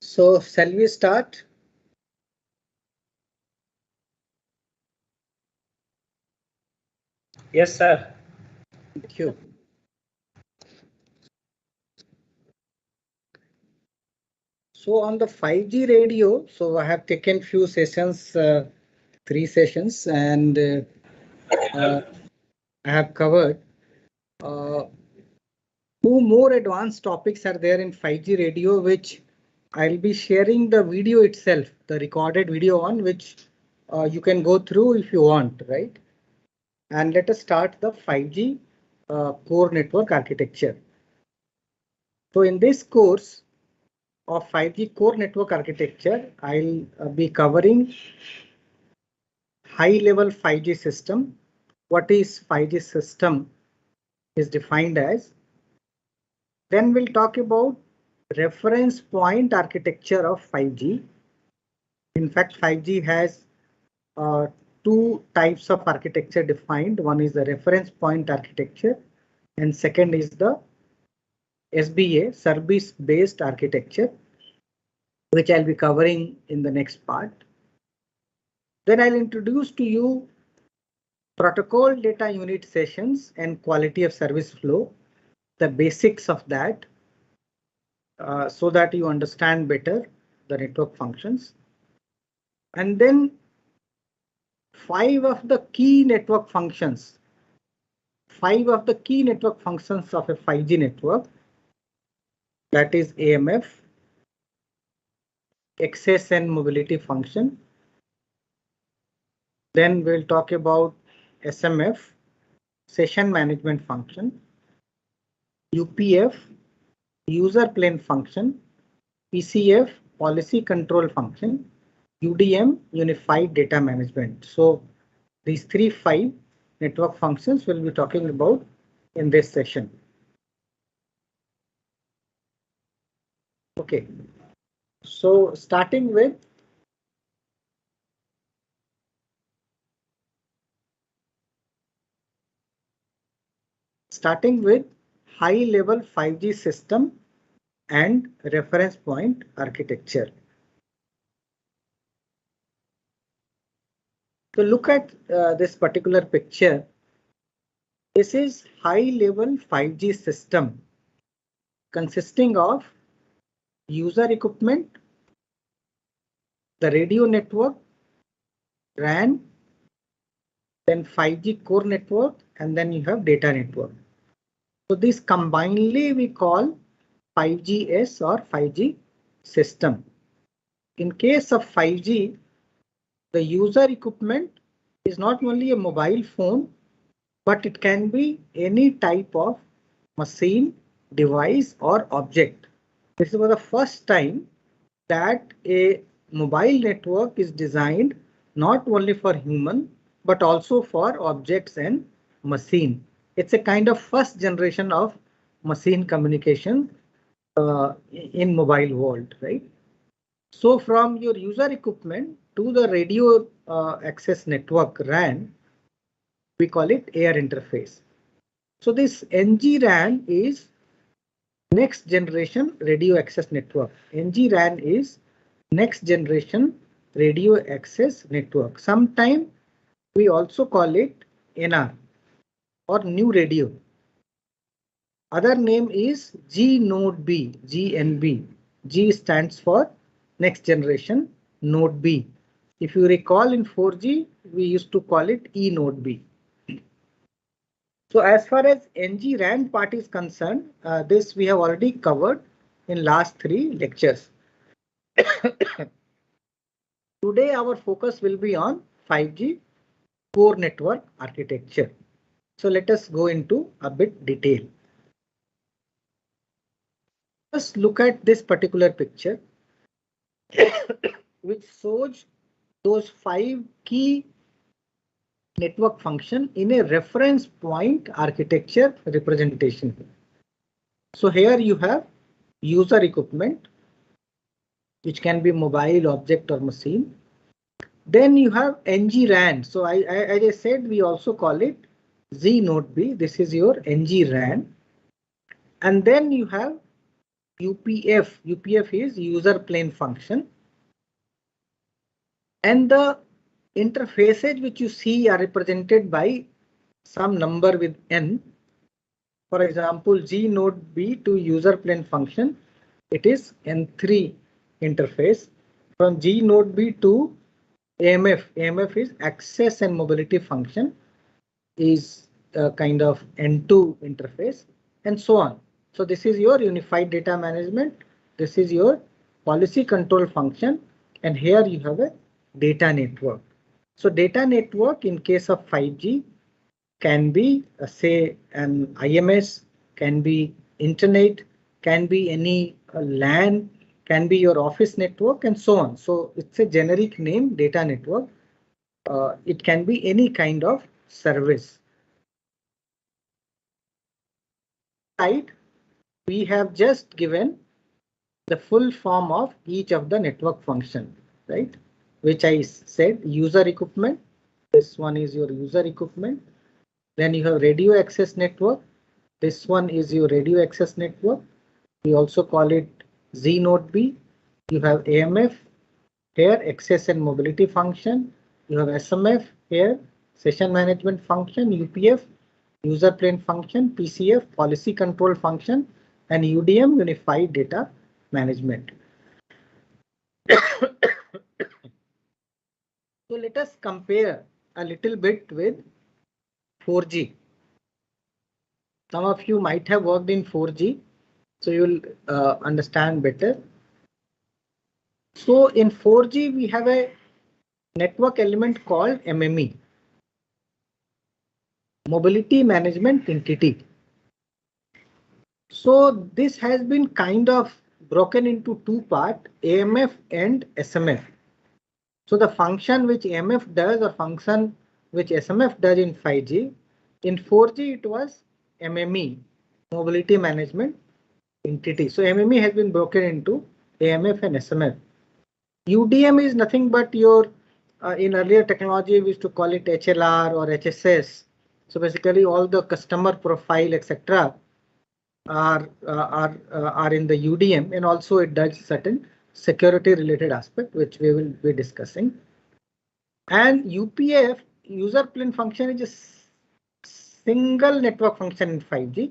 So shall we start? Yes, sir. Thank you. So on the 5G radio, so I have taken few sessions, 3 sessions, and I have covered two more advanced topics are there in 5G radio, which I'll be sharing the video itself, the recorded video on which you can go through if you want, right? And let us start the 5G core network architecture. So in this course of 5G core network architecture, I'll be covering high level 5G system. What is 5G system is defined as. Then we'll talk about reference point architecture of 5G. In fact, 5G has two types of architecture defined. One is the reference point architecture and second is the SBA, service based architecture, which I'll be covering in the next part. Then I'll introduce to you protocol data unit sessions and quality of service flow, the basics of that, so that you understand better the network functions. And then 5 of the key network functions. 5 of the key network functions of a 5G network, that is AMF, access and mobility function. Then we'll talk about SMF, session management function, UPF, user plane function, PCF, policy control function, UDM, unified data management. So these 5 network functions we'll be talking about in this session. Okay, so starting with high level 5G system and reference point architecture. So look at this particular picture. This is high level 5G system consisting of user equipment, the radio network, RAN, then 5G core network, and then you have data network. So this combinedly we call 5Gs or 5G system. In case of 5G, the user equipment is not only a mobile phone, but it can be any type of machine, device, or object. This was the first time that a mobile network is designed not only for human, but also for objects and machine. It's a kind of first generation of machine communication in mobile world, right? So from your user equipment to the radio access network RAN, we call it air interface. So this NG-RAN is next generation radio access network. NG-RAN is next generation radio access network. Sometimes we also call it NR or new radio. Other name is G node B, GNB. G stands for next generation node B. If you recall in 4G, we used to call it E node B. So as far as NG-RAN part is concerned, this we have already covered in last 3 lectures. Today our focus will be on 5G core network architecture. So let us go into a bit detail. Let's look at this particular picture which shows those 5 key network function in a reference point architecture representation. So here you have user equipment, which can be mobile, object, or machine. Then you have NG-RAN. So as I said, we also call it Z node B. This is your NG-RAN. And then you have UPF. UPF is user plane function. And the interfaces which you see are represented by some number with n. For example, G node B to user plane function, it is N3 interface. From G node B to AMF, AMF is access and mobility function, is a kind of N2 interface, and so on. So this is your unified data management. This is your policy control function, and here you have a data network. So data network in case of 5G can be say an IMS, can be internet, can be any LAN, can be your office network, and so on. So it's a generic name, data network. It can be any kind of service. Right, we have just given the full form of each of the network function, right? Which I said, user equipment. This one is your user equipment. Then you have radio access network. This one is your radio access network. We also call it Z node B. You have AMF here, access and mobility function. You have SMF here, session management function, UPF, user plane function, PCF, policy control function, and UDM, unified data management. So let us compare a little bit with 4G. Some of you might have worked in 4G, so you'll understand better. So in 4G, we have a network element called MME, Mobility Management Entity. So this has been kind of broken into two parts, AMF and SMF. So the function which AMF does or function which SMF does in 5G, in 4G it was MME, Mobility Management Entity. So MME has been broken into AMF and SMF. UDM is nothing but your, in earlier technology we used to call it HLR or HSS. So basically all the customer profile, etc. are in the UDM, and also it does certain security related aspect which we will be discussing. And UPF, user plane function, is a single network function in 5G.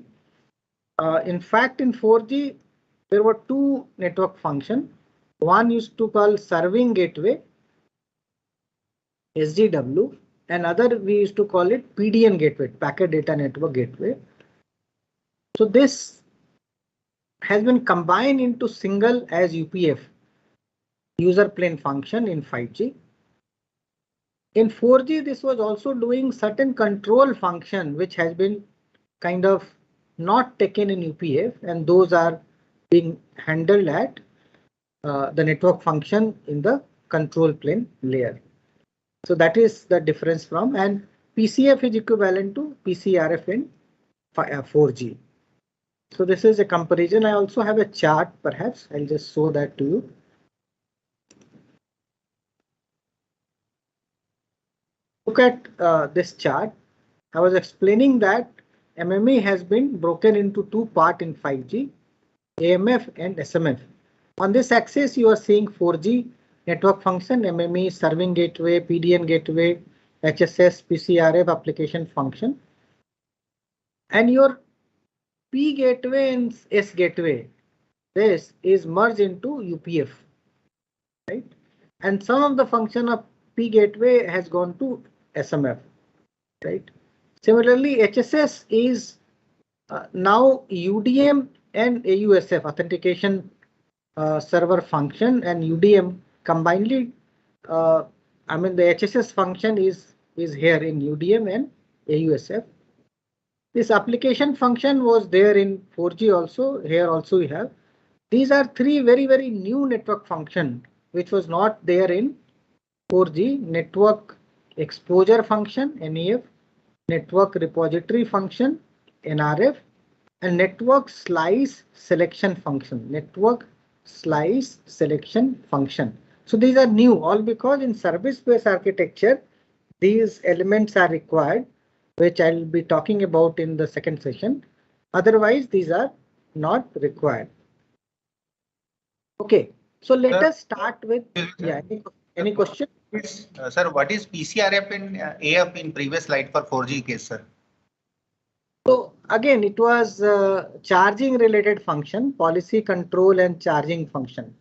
In fact, in 4G there were two network functions. One used to call serving gateway, SDW, and other we used to call it PDN gateway, packet data network gateway. So this has been combined into single as UPF, user plane function, in 5G. In 4G, this was also doing certain control function which has been kind of not taken in UPF, and those are being handled at the network function in the control plane layer. So that is the difference from, and PCF is equivalent to PCRF in 4G. So this is a comparison. I also have a chart, perhaps I'll just show that to you. Look at this chart. I was explaining that MME has been broken into two parts in 5G, AMF and SMF. On this axis, you are seeing 4G network function, MME, serving gateway, PDN gateway, HSS, PCRF application function. And your P gateway and S gateway, this is merged into UPF, right? And some of the function of P gateway has gone to SMF, right? Similarly, HSS is now UDM and AUSF, authentication server function, and UDM combinedly. I mean, the HSS function is here in UDM and AUSF. This application function was there in 4G also. Here also we have. These are three very new network function which was not there in 4G. Network exposure function, NEF, network repository function, NRF, and network slice selection function, network slice selection function. So these are new, all because in service-based architecture, these elements are required, which I'll be talking about in the second session. Otherwise, these are not required. Okay, so let Sir, us start with, yeah, any question? Sir, what is PCRF and AF in previous slide for 4G case, sir? So again, it was charging related function, policy control and charging function.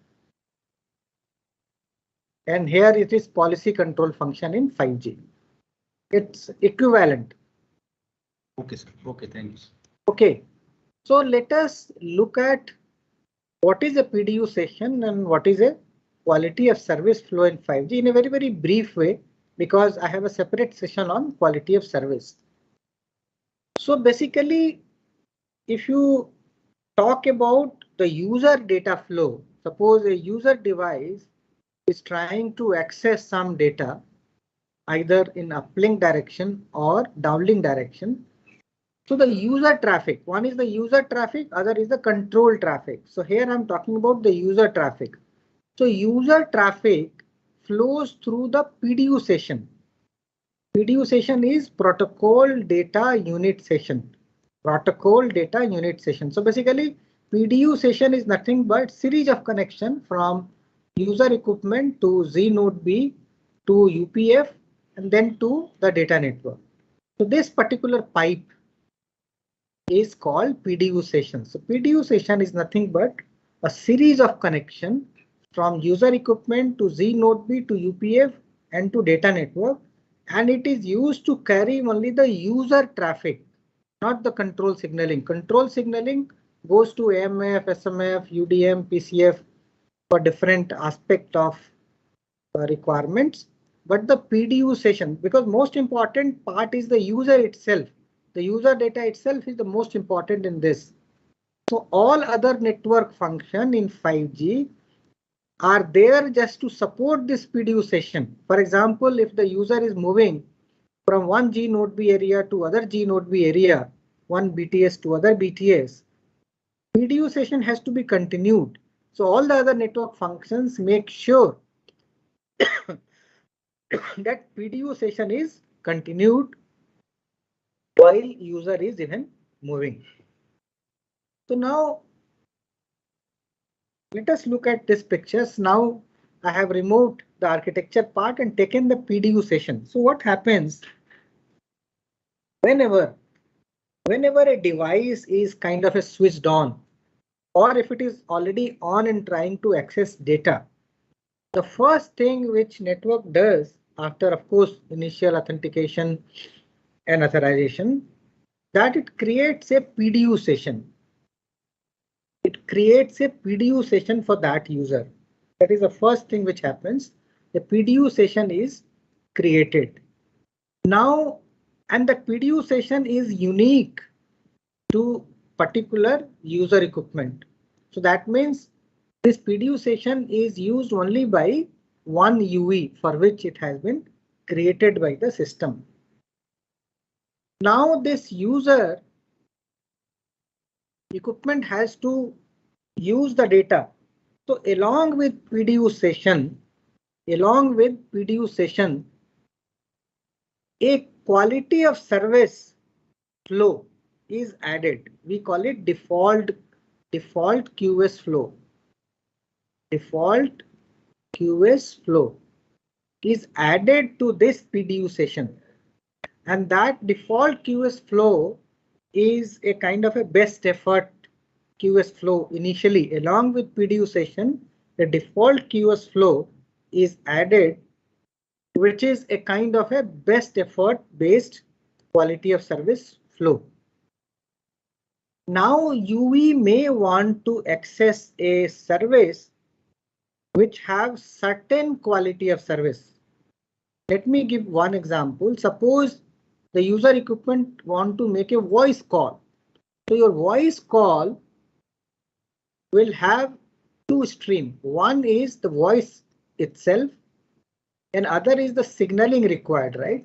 And here it is policy control function in 5G. It's equivalent. Okay, sir. Okay, thanks. Okay, so let us look at what is a PDU session and what is a quality of service flow in 5G in a very, very brief way, because I have a separate session on quality of service. So basically, if you talk about the user data flow, suppose a user device is trying to access some data either in uplink direction or downlink direction. So the user traffic, one is the user traffic, other is the control traffic. So here I'm talking about the user traffic. So user traffic flows through the PDU session. PDU session is protocol data unit session. Protocol data unit session. So basically PDU session is nothing but series of connection from user equipment to Z node B to UPF and then to the data network. So this particular pipe is called PDU session. So PDU session is nothing but a series of connection from user equipment to Z node B to UPF and to data network, and it is used to carry only the user traffic, not the control signaling. Control signaling goes to AMF, SMF, UDM, PCF for different aspect of requirements. But the PDU session, because most important part is the user itself. The user data itself is the most important in this. So all other network function in 5G are there just to support this PDU session. For example, if the user is moving from one G node B area to other G node B area, one BTS to other BTS, PDU session has to be continued. So all the other network functions make sure that PDU session is continued while user is even moving. So now let us look at these pictures. Now I have removed the architecture part and taken the PDU session. So what happens whenever a device is kind of a switched on, or if it is already on and trying to access data, the first thing which network does after, of course, initial authentication and authorization, that it creates a PDU session. It creates a PDU session for that user. That is the first thing which happens. The PDU session is created. Now, and the PDU session is unique to particular user equipment. So that means this PDU session is used only by one UE for which it has been created by the system. Now this user equipment has to use the data. So along with PDU session, a quality of service flow is added. We call it default QS flow. Default QS flow is added to this PDU session, and that default QS flow is a kind of a best effort QS flow initially. Along with PDU session, the default QS flow is added, which is a kind of a best effort based quality of service flow. Now UE may want to access a service which have certain quality of service. Let me give one example. Suppose the user equipment want to make a voice call. So your voice call will have two streams. One is the voice itself and other is the signaling required, right?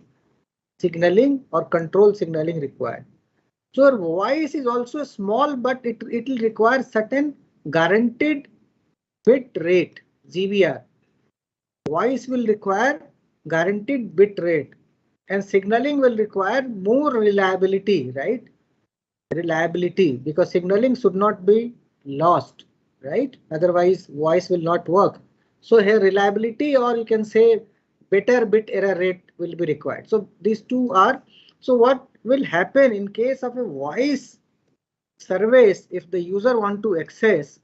Signaling or control signaling required. So your voice is also small, but it will require certain guaranteed bit rate, GBR. Voice will require guaranteed bit rate and signaling will require more reliability, right? Reliability, because signaling should not be lost. right? Otherwise voice will not work. So here reliability, or you can say better bit error rate will be required. So these two are, so what will happen in case of a voice service, if the user want to access,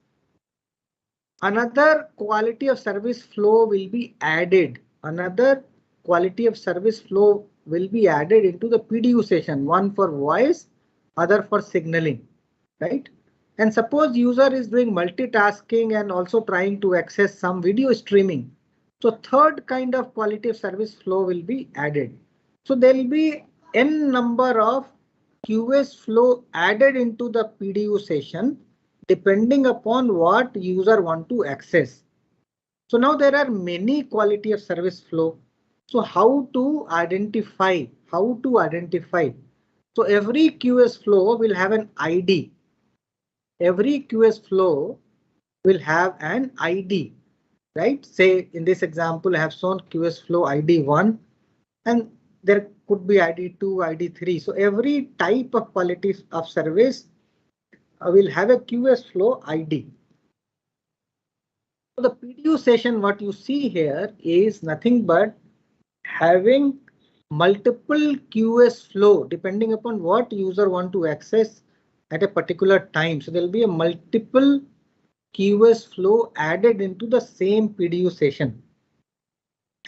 another quality of service flow will be added. Another quality of service flow will be added into the PDU session, one for voice, other for signaling, right? And suppose user is doing multitasking and also trying to access some video streaming. So third kind of quality of service flow will be added. So there will be n number of QoS flow added into the PDU session depending upon what user want to access. So now there are many quality of service flow. So how to identify? So every QoS flow will have an ID. Every QoS flow will have an ID, right? Say in this example, I have shown QoS flow ID 1 and there could be ID 2, ID 3. So every type of quality of service will have a QoS flow ID. So the PDU session, what you see here is nothing but having multiple QoS flow depending upon what user want to access at a particular time. So there will be a multiple QoS flow added into the same PDU session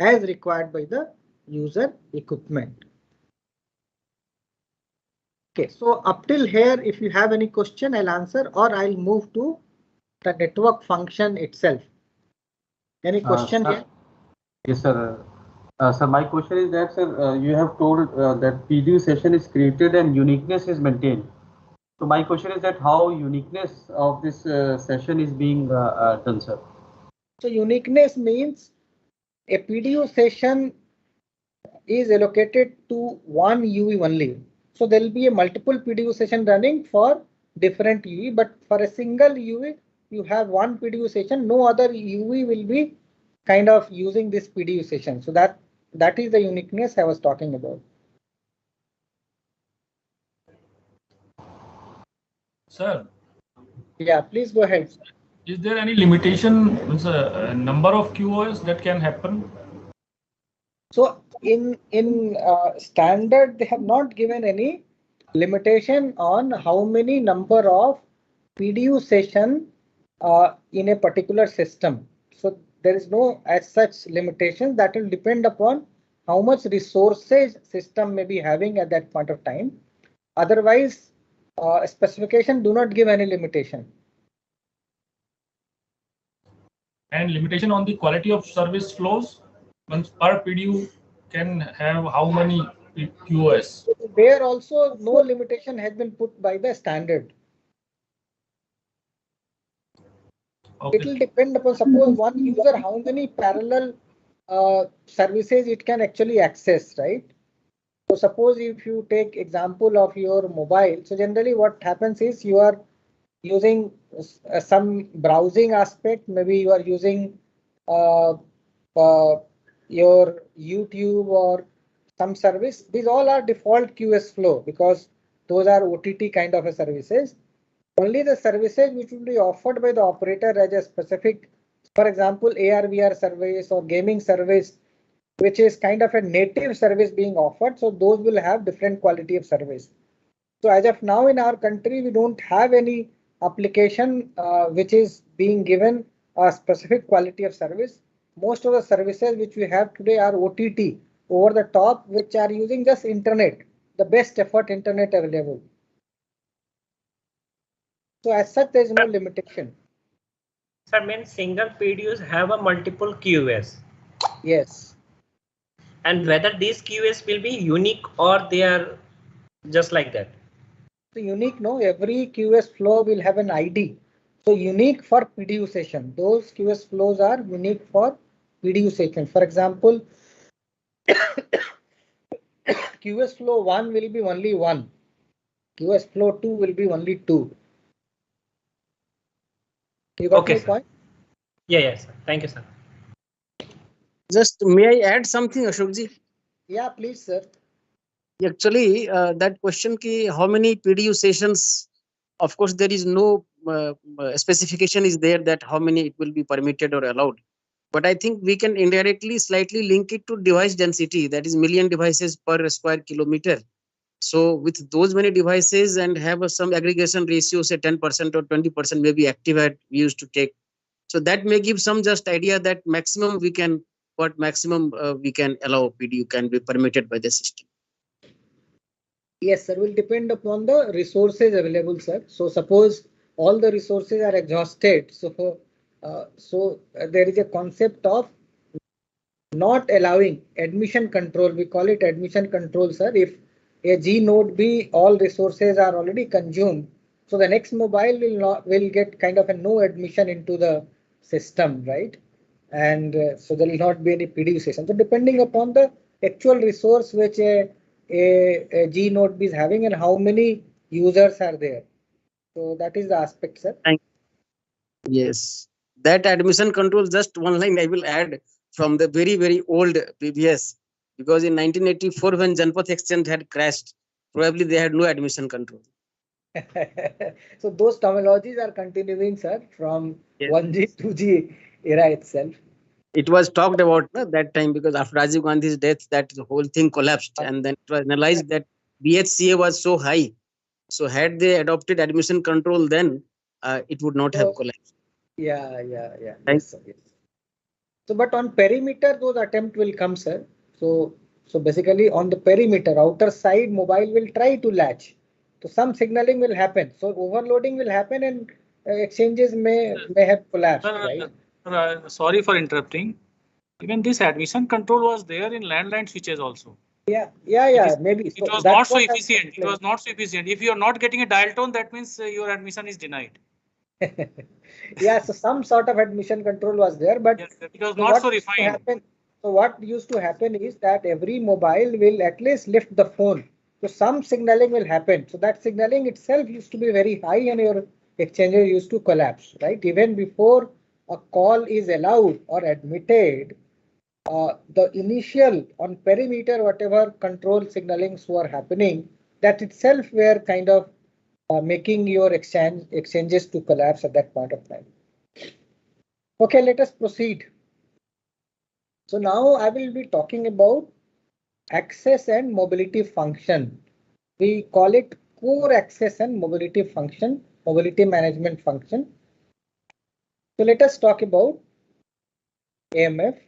as required by the user equipment. Okay, so up till here, if you have any question, I'll answer, or I'll move to the network function itself. Any question here? Yes, sir. Sir, my question is that, sir, you have told that PDU session is created and uniqueness is maintained. So my question is that how uniqueness of this session is being done, sir? So uniqueness means a PDU session is allocated to one UE only. So there will be a multiple PDU session running for different UE, but for a single UE, you have one PDU session. No other UE will be kind of using this PDU session. So that is the uniqueness I was talking about. Sir. Yeah, please go ahead. Is there any limitation, number of QoS that can happen? So in standard, they have not given any limitation on how many number of PDU session in a particular system. So there is no as such limitation. That will depend upon how much resources system may be having at that point of time. Otherwise, specification do not give any limitation. And limitation on the quality of service flows? Once per PDU can have how many QoS? There also no limitation has been put by the standard. Okay. It will depend upon, suppose one user how many parallel services it can actually access, right? So suppose if you take example of your mobile, so generally what happens is you are using some browsing aspect, maybe you are using your YouTube or some service. These all are default QoS flow because those are OTT kind of a services. Only the services which will be offered by the operator as a specific, for example, AR/VR service or gaming service, which is kind of a native service being offered. So those will have different quality of service. So as of now in our country, we don't have any application which is being given a specific quality of service. Most of the services which we have today are OTT, over the top, which are using just internet, the best effort internet available. So as such, there is no limitation. Sir, means single PDUs have a multiple QoS. Yes. And whether these QoS will be unique or they are just like that. So unique, no, every QoS flow will have an ID. So unique for PDU session. Those QoS flows are unique for PDU session. For example, QoS flow 1 will be only 1. QoS flow 2 will be only 2. You got my point? Yeah, yes. Thank you, sir. Just may I add something, Ashokji? Yeah, please, sir. Actually, that question ki how many PDU sessions, of course, there is no specification is there that how many it will be permitted or allowed. But I think we can indirectly slightly link it to device density, that is million devices per square kilometer. So with those many devices and have some aggregation ratio, say 10% or 20% maybe active had used to take. So that may give some just idea that maximum we can, what maximum we can allow PDU can be permitted by the system. Yes, sir, will depend upon the resources available, sir. So suppose all the resources are exhausted. So there is a concept of not allowing admission control. We call it admission control, sir. If a G node B, all resources are already consumed, so the next mobile will get kind of a no admission into the system, right? And so there will not be any PDU session. So depending upon the actual resource which a G node B is having and how many users are there. So that is the aspect, sir. Thank you. Yes, that admission control, just one line I will add from the very, very old PBS, because in 1984 when Janpath Exchange had crashed, probably they had no admission control. So those terminologies are continuing, sir, from Yes. 1G, 2G era itself. It was talked about that time, because after Rajiv Gandhi's death, that the whole thing collapsed, and then it was analyzed that BHCA was so high. So had they adopted admission control, then it would not have collapsed. Yeah. Right. Yes, sir. Yes. So, but on perimeter, those attempts will come, sir. So basically on the perimeter, outer side, mobile will try to latch. So some signaling will happen. So overloading will happen, and exchanges may have collapsed, right? Sorry for interrupting. Even this admission control was there in landline switches also. Yeah. Maybe. It was not so efficient. It was not so efficient. If you are not getting a dial tone, that means your admission is denied. Yeah, so some sort of admission control was there, but yes, it was not so refined. So what used to happen is that every mobile will at least lift the phone. So some signaling will happen. So that signaling itself used to be very high and your exchanger used to collapse, right? Even before a call is allowed or admitted, the initial on perimeter, whatever control signalings were happening, that itself were kind of making your exchanges to collapse at that point of time. Okay, let us proceed. So now I will be talking about access and mobility function. We call it core access and mobility function, mobility management function. So let us talk about AMF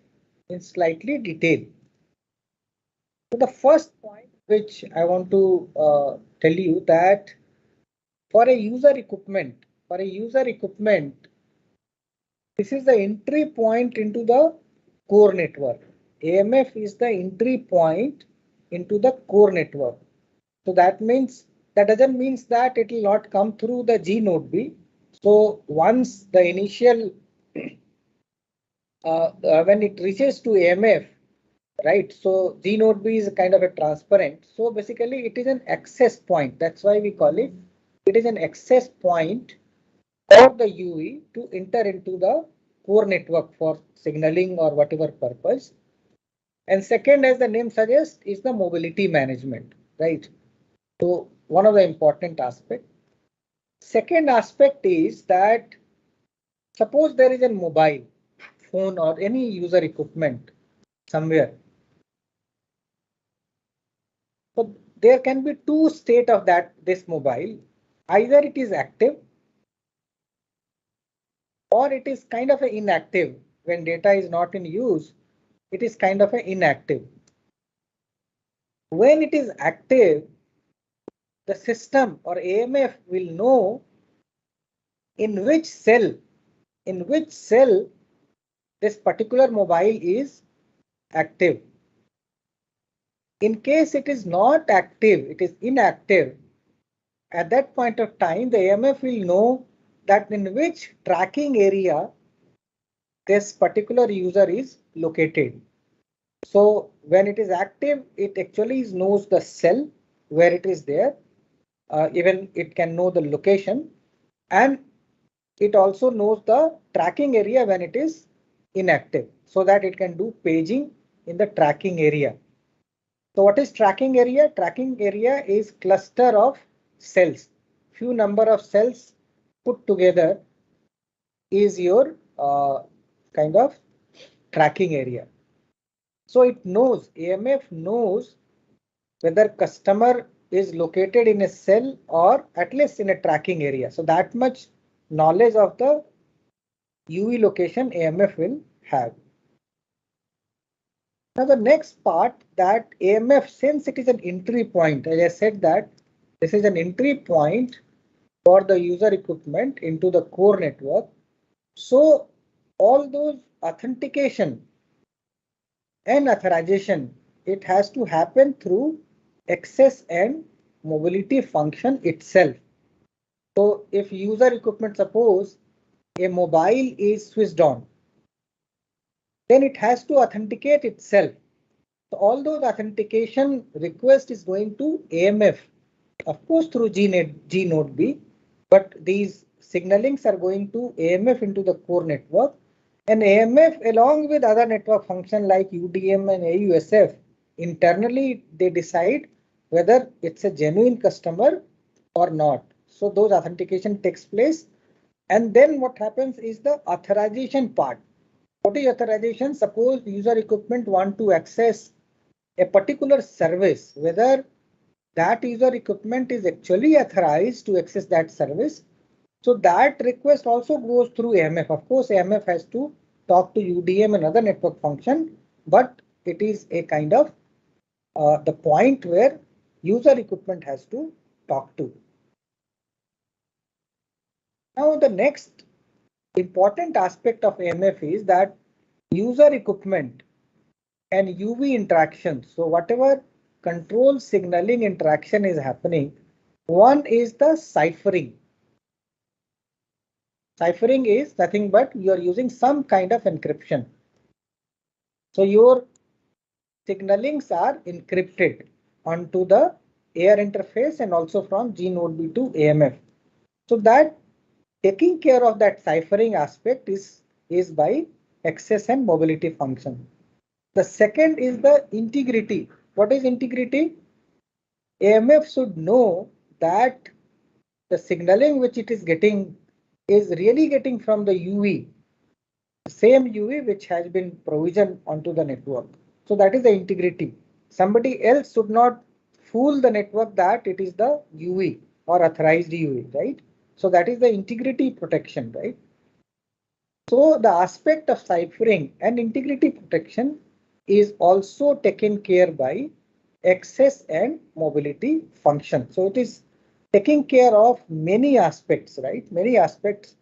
in slightly detail. So the first point which I want to tell you that for a user equipment, this is the entry point into the core network. AMF is the entry point into the core network. So that doesn't mean that it will not come through the G node B. So once the initial when it reaches to AMF, right? So G node B is kind of a transparent. So basically it is an access point. That's why we call it. It is an access point for the UE to enter into the core network for signaling or whatever purpose. And second, as the name suggests, is the mobility management, right? So one of the important aspects. Second aspect is that suppose there is a mobile phone or any user equipment somewhere. So there can be two states of this mobile. Either it is active or it is kind of inactive. When data is not in use, it is kind of inactive. When it is active, the system or AMF will know in which cell this particular mobile is active. In case it is not active, it is inactive, at that point of time, the AMF will know that in which tracking area this particular user is located. So when it is active, it actually knows the cell where it is there. Even it can know the location, and it also knows the tracking area when it is inactive, so that it can do paging in the tracking area. So what is tracking area? Tracking area is cluster of cells, few number of cells put together is your kind of tracking area. So it knows, AMF knows whether customer is located in a cell or at least in a tracking area. So that much knowledge of the UV location AMF will have. Now the next part, that AMF, since it is an entry point, as I said that this is an entry point for the user equipment into the core network. So all those authentication and authorization, it has to happen through access and mobility function itself. So if user equipment, suppose a mobile is switched on, then it has to authenticate itself. So all those authentication request is going to AMF, of course through G node B, but these signalings are going to AMF into the core network, and AMF along with other network function like UDM and AUSF, internally they decide whether it's a genuine customer or not. So those authentication takes place, and then what happens is the authorization part. What is authorization? Suppose user equipment want to access a particular service, whether that user equipment is actually authorized to access that service. So that request also goes through AMF. Of course, AMF has to talk to UDM and other network function, but it is a kind of the point where user equipment has to talk to. Now, the next important aspect of AMF is that user equipment and UV interaction. So whatever control signaling interaction is happening, one is the ciphering. Ciphering is nothing but you are using some kind of encryption. So your signalings are encrypted onto the air interface and also from G node B to AMF. So that taking care of that ciphering aspect is by access and mobility function. The second is the integrity. What is integrity? AMF should know that the signaling which it is getting is really getting from the UV, the same UV which has been provisioned onto the network. So that is the integrity. Somebody else should not fool the network that it is the UV or authorized UV, right? So that is the integrity protection, right? So the aspect of ciphering and integrity protection is also taken care by access and mobility function. So it is taking care of many aspects, right? Many aspects.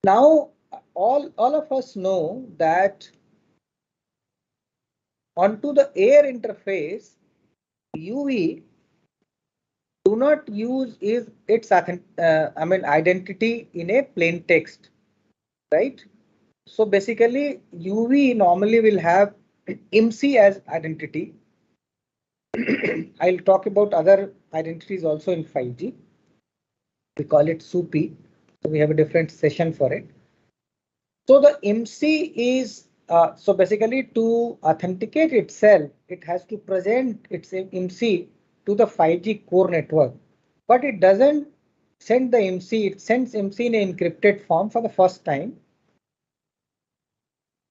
Now, all of us know that onto the air interface, UV do not use its identity in a plain text, right? So basically, UV normally will have IMSI as identity. I'll talk about other identities also in 5G. We call it SUPI. So we have a different session for it. So the IMSI is so basically to authenticate itself, it has to present its IMSI to the 5G core network, but it doesn't send the IMSI. It sends IMSI in an encrypted form for the first time.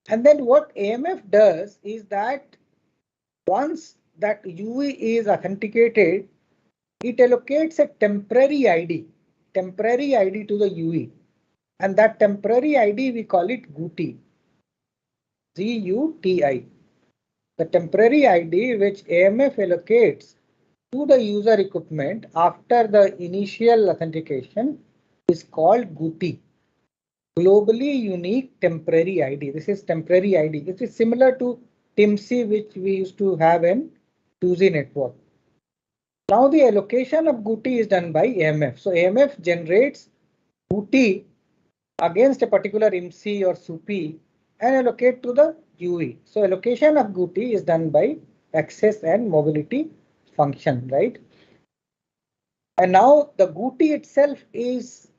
And then what AMF does is that once that UV is authenticated, it allocates a temporary ID to the UV. And that temporary ID, we call it GUTI. GUTI. The temporary ID which AMF allocates to the user equipment after the initial authentication is called GUTI. Globally unique temporary ID. This is temporary ID. This is similar to TIMSI, which we used to have in 2G network. Now the allocation of GUTI is done by AMF. So AMF generates GUTI against a particular IMSI or SUPI and allocate to the UV. So allocation of GUTI is done by access and mobility function, right? And now the GUTI itself is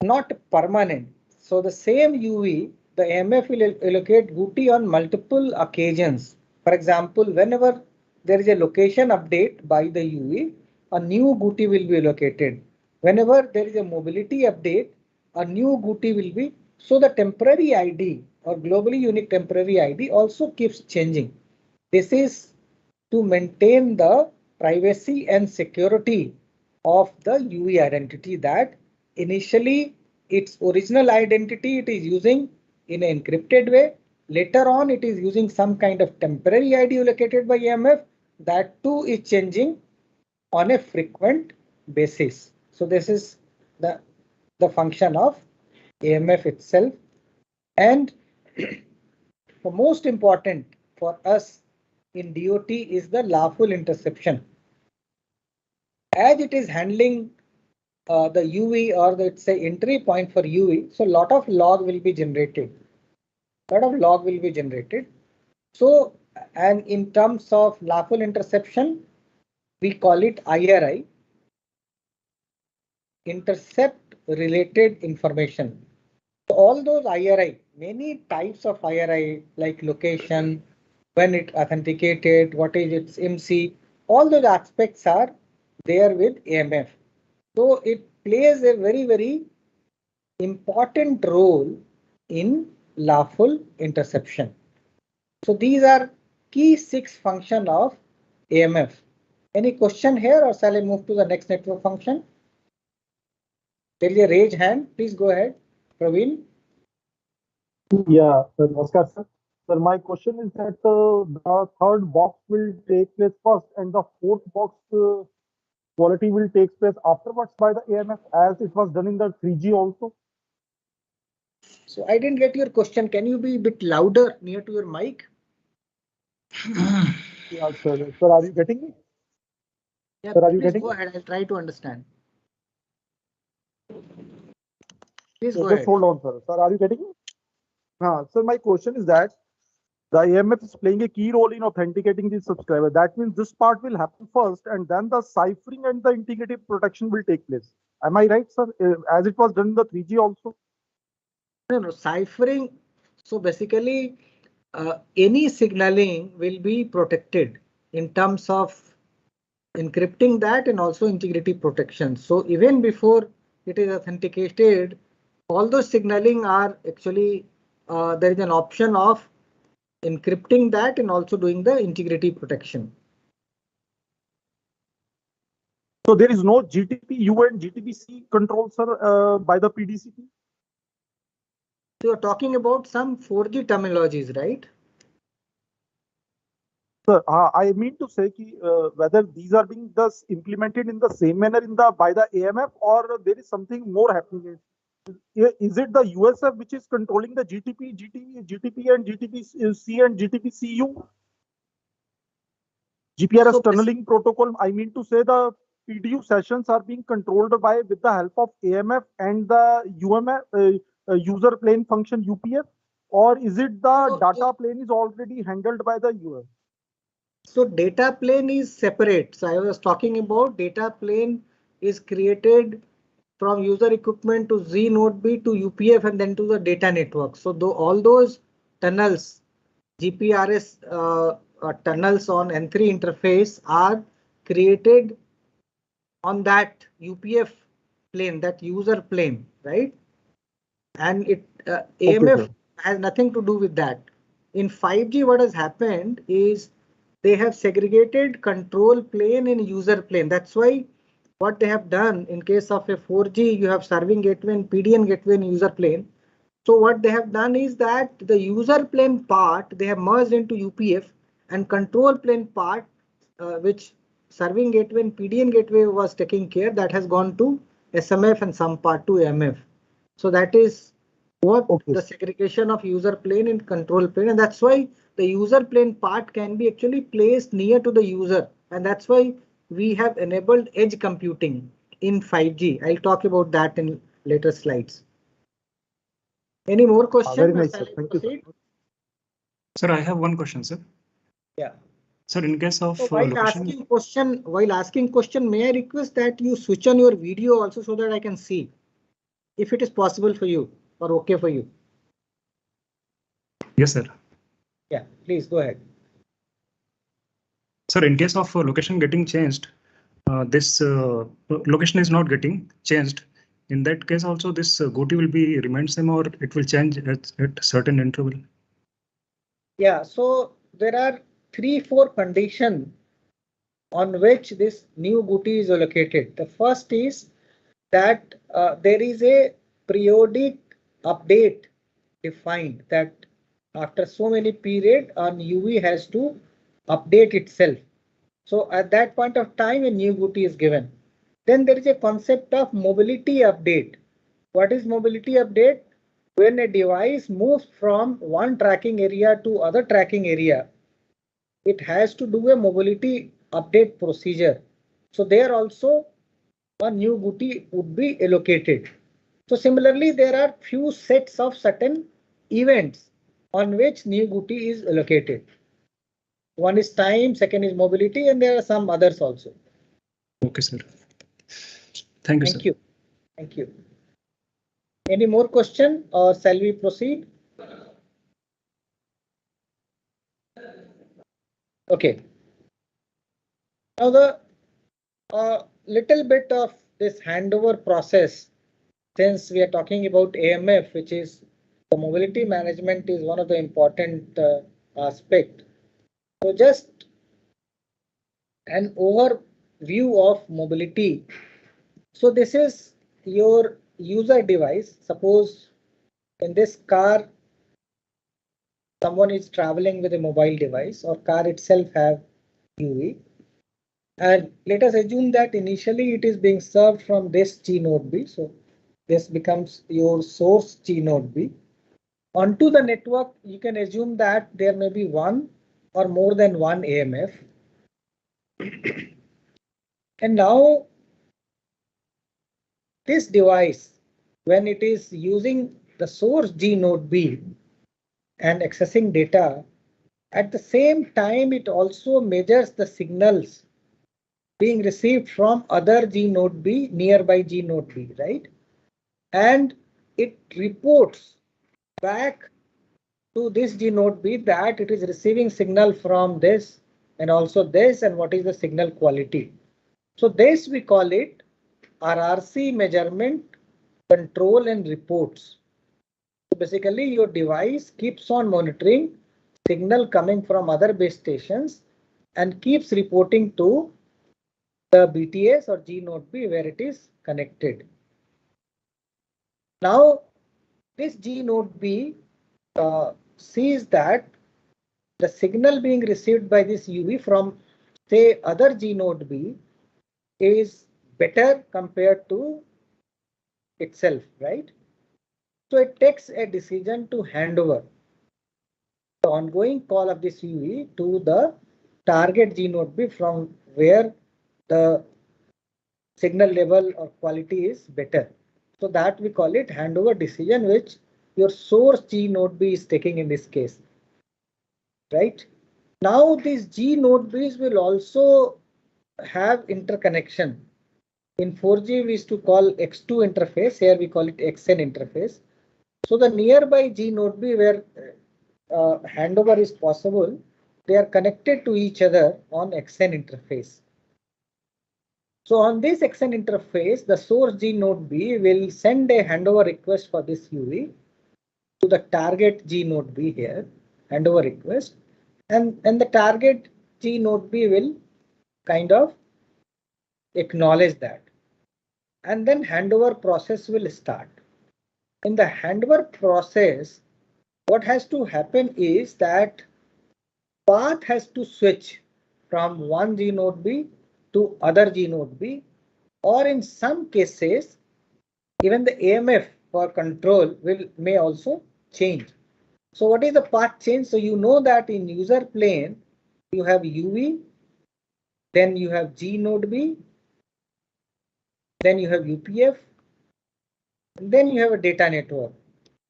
not permanent. So the same UV, the AMF will allocate GUTI on multiple occasions. For example, whenever there is a location update by the UV, a new GUTI will be allocated. whenever there is a mobility update, a new GUTI will be, so the temporary ID or globally unique temporary ID also keeps changing. This is to maintain the privacy and security of the UE identity, that initially its original identity it is using in an encrypted way. Later on, it is using some kind of temporary ID located by AMF. That too is changing on a frequent basis. So this is the function of AMF itself. And the most important for us in DOT is the lawful interception. As it is handling the UE, or let's say entry point for UE, so a lot of log will be generated. So, and in terms of lawful interception, we call it IRI, intercept related information. So all those IRI, many types of IRI like location, when it authenticated, what is its MC, all those aspects are there with AMF. So it plays a very, very important role in lawful interception. So these are key 6 functions of AMF. Any question here, or shall I move to the next network function? There is a raise hand. Please go ahead, Praveen. Yeah, Namaskar, sir. Sir, my question is that the third box will take place first and the fourth box quality will take place afterwards by the AMF, as it was done in the 3G also. So I didn't get your question. Can you be a bit louder near to your mic? Yeah, sir. Sir, are you getting me? Yeah, sir, are you please getting go me? ahead. I'll try to understand. Please So go just ahead. hold on, sir. Sir, are you getting me? Sir, my question is that the AMF is playing a key role in authenticating the subscriber. That means this part will happen first and then the ciphering and the integrity protection will take place. Am I right, sir? As it was done in the 3G also? No, ciphering. So basically, any signaling will be protected in terms of encrypting that and also integrity protection. So even before it is authenticated, all those signaling are actually there is an option of encrypting that and also doing the integrity protection. So there is no GTP-U and GTP-C control, sir, by the PDCP? So you're talking about some 4G terminologies, right? Sir, I mean to say whether these are being thus implemented in the same manner by the AMF, or there is something more happening. Is it the USF which is controlling the GTP and GTP-C and GTP-CU? GPRS So tunneling protocol, I mean to say the PDU sessions are being controlled with the help of AMF and the UMF, user plane function UPF, or is it the data plane is already handled by the UF? So data plane is separate. So I was talking about data plane is created from user equipment to Z node B to UPF and then to the data network. So all those tunnels, GPRS tunnels on N3 interface are created on that UPF plane, that user plane, right? And it AMF has nothing to do with that. In 5G, what has happened is they have segregated control plane and user plane. That's why what they have done in case of a 4G, you have serving gateway and PDN gateway and user plane. So what they have done is that the user plane part they have merged into UPF, and control plane part which serving gateway and PDN gateway was taking care, that has gone to SMF and some part to AMF. So that is what the segregation of user plane and control plane, and that's why the user plane part can be actually placed near to the user, and that's why we have enabled edge computing in 5G. I'll talk about that in later slides. Any more questions? Very nice, sir. Thank you, sir. Sir, I have one question, sir. Yeah. Sir, in case of so while asking question, may I request that you switch on your video also so that I can see if it is possible for you or okay for you? Yes, sir. Yeah, please go ahead. Sir, in case of location getting changed, this location is not getting changed. In that case, also this GOTI will be remain same or it will change at certain interval. Yeah, so there are 3-4 conditions on which this new GOTI is allocated. The first is that there is a periodic update defined that after so many period an UV has to update itself. So at that point of time a new GOTI is given. Then there is a concept of mobility update. What is mobility update? When a device moves from one tracking area to other tracking area, it has to do a mobility update procedure. So there also a new GOTI would be allocated. So similarly, there are few sets of certain events on which new GOTI is allocated. One is time, second is mobility, and there are some others also. Okay, sir. Thank you, sir. Thank you. Thank you. Any more question or shall we proceed? Okay. Now the little bit of this handover process, since we are talking about AMF, which is the mobility management is one of the important aspect. So just an overview of mobility. So this is your user device. Suppose in this car, someone is traveling with a mobile device or car itself have UV. And let us assume that initially it is being served from this G node B. So this becomes your source G node B. Onto the network, you can assume that there may be one or more than one AMF. And now this device, when it is using the source G node B and accessing data, at the same time it also measures the signals being received from other G node B, nearby G node B, right? And it reports back to this G node B that it is receiving signal from this and also this, and what is the signal quality. So this we call it RRC measurement, control and reports. So basically your device keeps on monitoring signal coming from other base stations and keeps reporting to the BTS or G node B where it is connected. Now this G node B sees that the signal being received by this UV from say other G node B is better compared to itself, right? So it takes a decision to hand over the ongoing call of this UV to the target G node B from where the signal level or quality is better. So that we call it handover decision, which your source G node B is taking in this case, right? Now these G node Bs will also have interconnection. In 4G we used to call X2 interface, here we call it XN interface. So the nearby G node B where handover is possible, they are connected to each other on XN interface. So on this XN interface, the source G node B will send a handover request for this UV to the target G node B here, handover request, and the target G node B will kind of acknowledge that. And then handover process will start. In the handover process, what has to happen is that path has to switch from one G node B to other G node B, or in some cases, even the AMF for control may also change. So what is the path change? So you know that in user plane, you have UV, then you have G node B, then you have UPF, and then you have a data network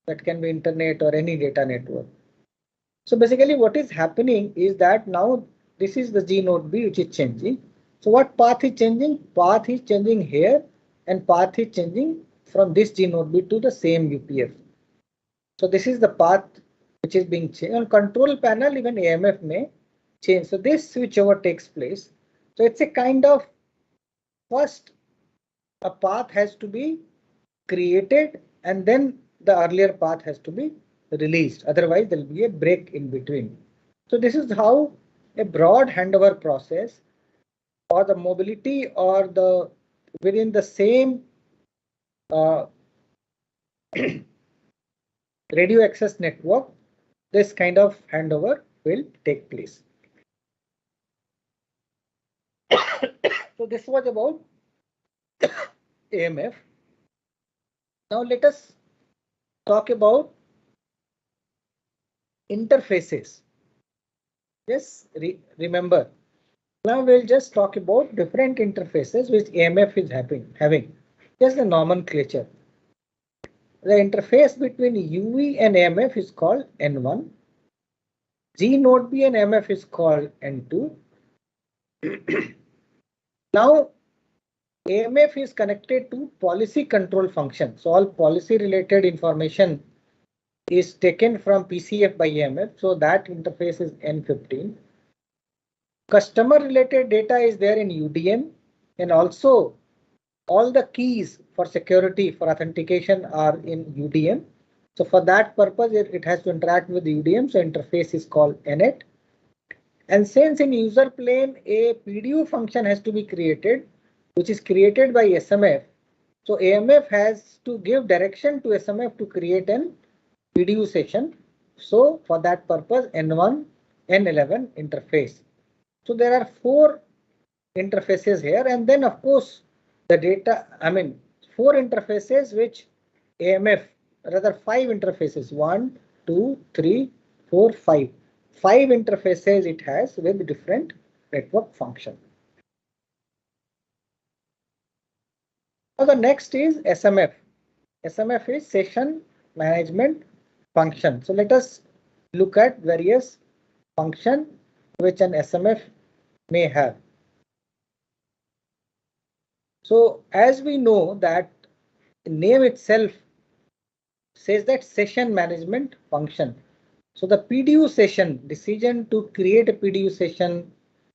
that can be internet or any data network. So basically what is happening is that now this is the G node B which is changing. So what path is changing? Path is changing here and path is changing from this G node B to the same UPF. So this is the path which is being changed. On control panel, even AMF may change. So this switchover takes place. So it's a kind of first a path has to be created and then the earlier path has to be released. Otherwise, there will be a break in between. So this is how a broad handover process or the mobility or the within the same radio access network, this kind of handover will take place. So this was about AMF. Now let us talk about interfaces. Just remember, now we'll just talk about different interfaces which AMF is having. Just the nomenclature. The interface between UV and AMF is called N1. G node B and AMF is called N2. Now AMF is connected to policy control function. So all policy related information is taken from PCF by AMF. So that interface is N15. Customer related data is there in UDM, and also all the keys for security for authentication are in UDM. So for that purpose, it has to interact with UDM. So interface is called NAT. And since in user plane a PDU function has to be created, which is created by SMF. So AMF has to give direction to SMF to create an PDU session. So for that purpose, N1, N11 interface. So there are 4 interfaces here, and then of course the data, 4 interfaces which AMF, rather 5 interfaces, 1, 2, 3, 4, 5. 5 interfaces it has with different network function. Now the next is SMF. SMF is session management function. So let us look at various functions which an SMF may have. So as we know that the name itself says that session management function. So the PDU session, decision to create a PDU session,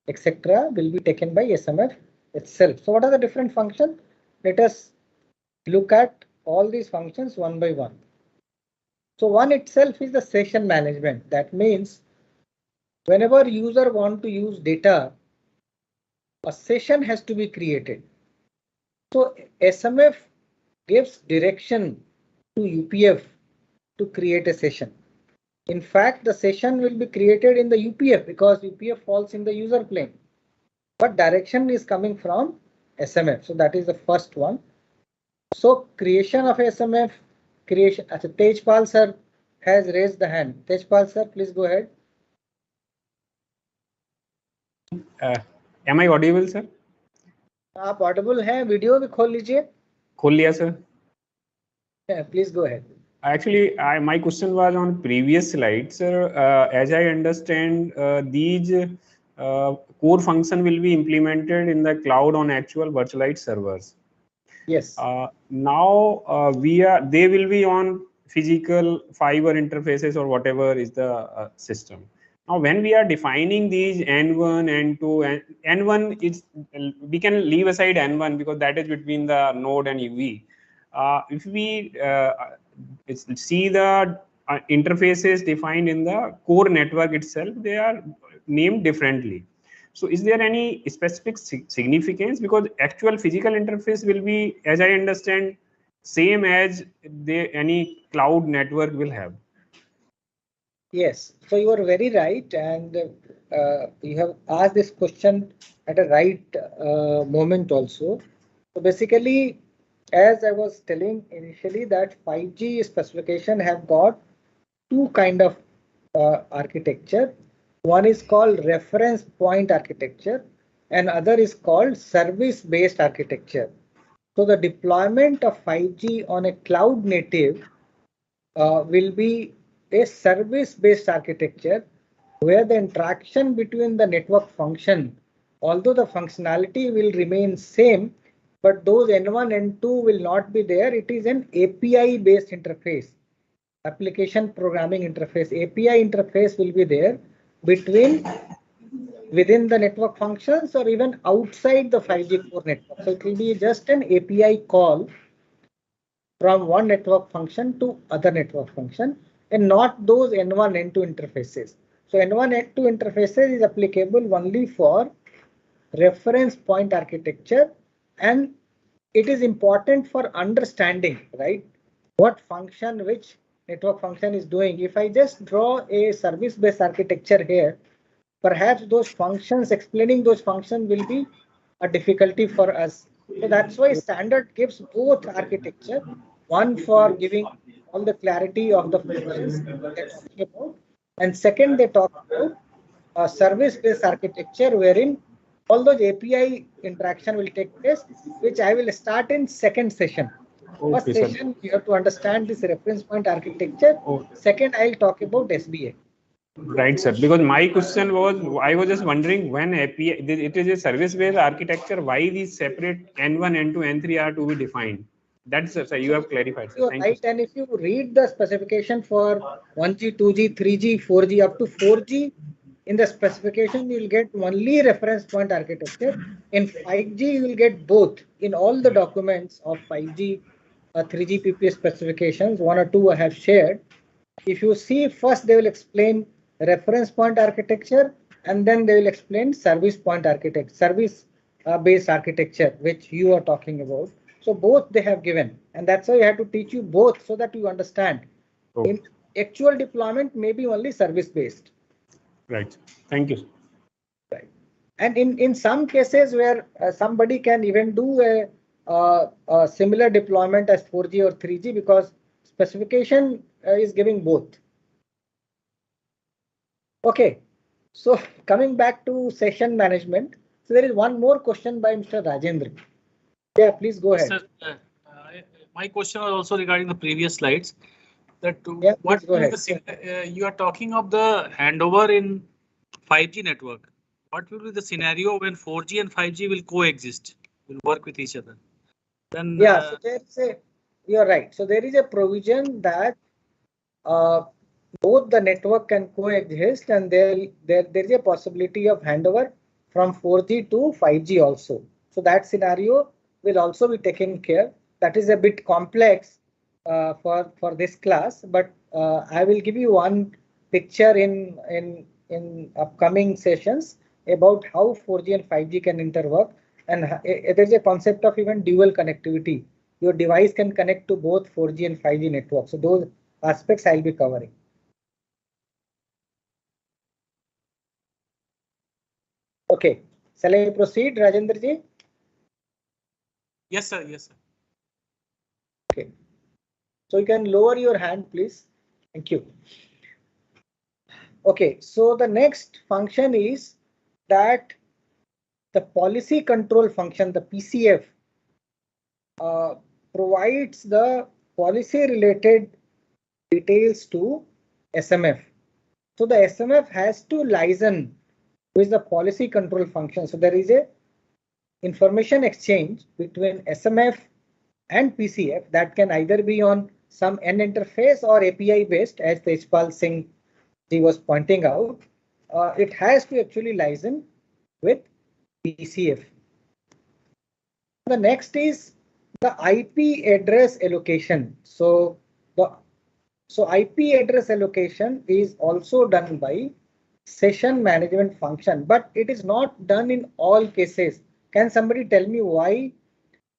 etc. will be taken by SMF itself. So what are the different functions? Let us look at all these functions one by one. So one itself is the session management. That means whenever user want to use data, a session has to be created. So SMF gives direction to UPF to create a session. In fact, the session will be created in the UPF because UPF falls in the user plane. But direction is coming from SMF. So that is the first one. So creation of SMF, creation. Tejpal sir has raised the hand. Tejpal sir, please go ahead. Am I audible, sir? आप audible हैं, video भी खोल लीजिए. खोल लिया, sir. Yeah, please go ahead. Actually, my question was on previous slide, sir. As I understand, these core function will be implemented in the cloud on actual virtualized servers. Yes. Now they will be on physical fiber interfaces or whatever is the system. Now, when we are defining these N1, N2, and N1 is, we can leave aside N1 because that is between the node and UV. If we see the interfaces defined in the core network itself, they are named differently. So is there any specific significance? Because actual physical interface will be, as I understand, same as any cloud network will have. Yes, so you are very right, and you have asked this question at a right moment also. So basically, as I was telling initially, that 5G specification have got 2 kind of architecture. One is called reference point architecture and other is called service-based architecture. So the deployment of 5G on a cloud native will be a service-based architecture where the interaction between the network function, although the functionality will remain same, but those N1 and N2 will not be there. It is an API-based interface, application programming interface. API interface will be there between within the network functions or even outside the 5G core network. So it will be just an API call from one network function to other network function and not those N1, N2 interfaces. So N1, N2 interfaces is applicable only for reference point architecture, and it is important for understanding, right, what function which network function is doing. If I just draw a service-based architecture here, perhaps those functions, explaining those functions will be a difficulty for us. So that's why standard gives both architecture, one for giving all the clarity of the functions they're talking about, and second they talk about a service-based architecture wherein all those API interaction will take place, which I will start in second session. First Okay, sir. session, you have to understand this reference point architecture. Second, I'll talk about SBA. Right, sir. Because my question was, I was just wondering when API, it is a service-based architecture, why these separate N1, N2, N3 are to be defined? That's, sir, you have clarified, sir. You're Thank right, you. and if you read the specification for 1G, 2G, 3G, 4G up to 4G, in the specification you will get only reference point architecture. In 5G you will get both. In all the documents of 5G, 3G PPA specifications, one or two I have shared. If you see, first they will explain reference point architecture, and then they will explain service point architecture, service based architecture, which you are talking about. So both they have given, and that's why I have to teach you both so that you understand. Okay. In actual deployment, maybe only service based. Right. Thank you. Right. And in some cases where somebody can even do a similar deployment as 4G or 3G, because specification is giving both. Okay, so coming back to session management, so there is one more question by Mr. Rajendra. Yeah, please go ahead. Sir, my question was also regarding the previous slides. That Yeah, what go ahead. you are talking of the handover in 5G network. What will be the scenario when 4G and 5G will coexist, will work with each other? Then yeah, so there's a, you're right. So there is a provision that both the network can coexist, and there is a possibility of handover from 4G to 5G also. So that scenario will also be taken care. That is a bit complex for this class, but I will give you one picture in upcoming sessions about how 4G and 5G can interwork, and there is a concept of even dual connectivity. Your device can connect to both 4G and 5G networks. So those aspects I'll be covering. Okay, shall I proceed, Rajendra ji? yes, sir. Yes, sir. Okay, so you can lower your hand, please. Thank you. Okay, so the next function is that the policy control function, the PCF, provides the policy related details to SMF. So the SMF has to liaison with the policy control function. So there is a information exchange between SMF and PCF that can either be on some N interface or API based, as Tejpal Singh ji was pointing out. It has to actually liaison with PCF. The next is the IP address allocation. So IP address allocation is also done by session management function, but it is not done in all cases. Can somebody tell me why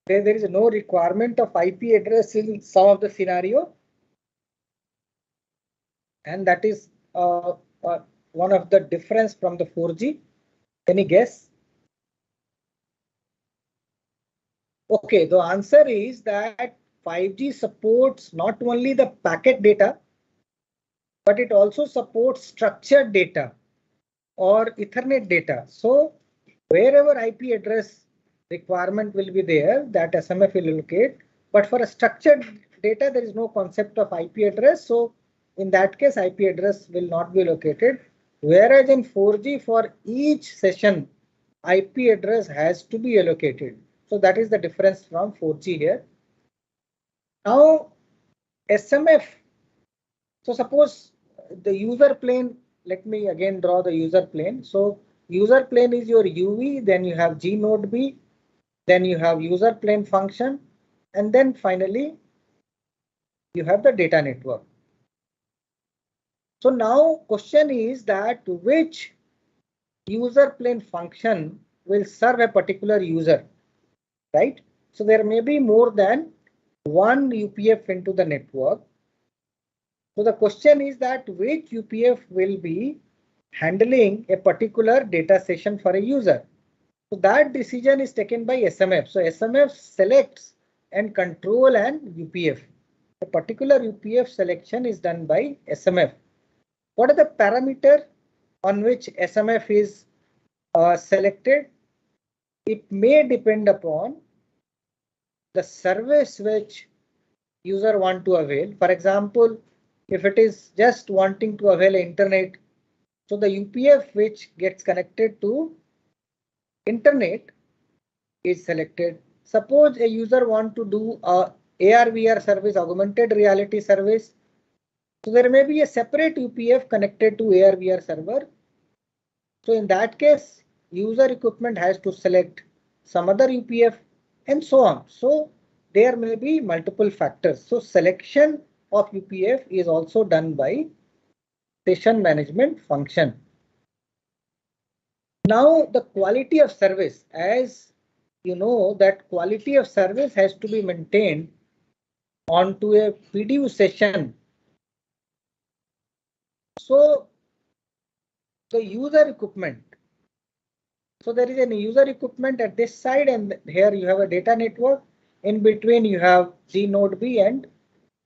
there is no requirement of IP address in some of the scenario? And that is one of the difference from the 4G. Any guess? Okay, the answer is that 5G supports not only the packet data, but it also supports structured data or Ethernet data. So wherever IP address requirement will be there, that SMF will allocate. But for a structured data, there is no concept of IP address. So in that case, IP address will not be allocated. Whereas in 4G, for each session, IP address has to be allocated. So that is the difference from 4G here. Now, SMF. So suppose the user plane, let me again draw the user plane. So user plane is your UV, then you have G node B, then you have user plane function, and then finally you have the data network. So now question is that which user plane function will serve a particular user, right? So there may be more than one UPF into the network. So the question is that which UPF will be handling a particular data session for a user. So that decision is taken by SMF. So SMF selects and control an UPF. A particular UPF selection is done by SMF. What are the parameters on which SMF is selected? It may depend upon the service which user want to avail. For example, if it is just wanting to avail internet, so the UPF which gets connected to internet is selected. Suppose a user want to do a AR/VR service, augmented reality service. So there may be a separate UPF connected to AR/VR server. So in that case, user equipment has to select some other UPF and so on. So there may be multiple factors. So selection of UPF is also done by session management function. Now the quality of service, as you know, that quality of service has to be maintained onto a PDU session. So the user equipment. So there is a user equipment at this side, and here you have a data network. In between you have G node B and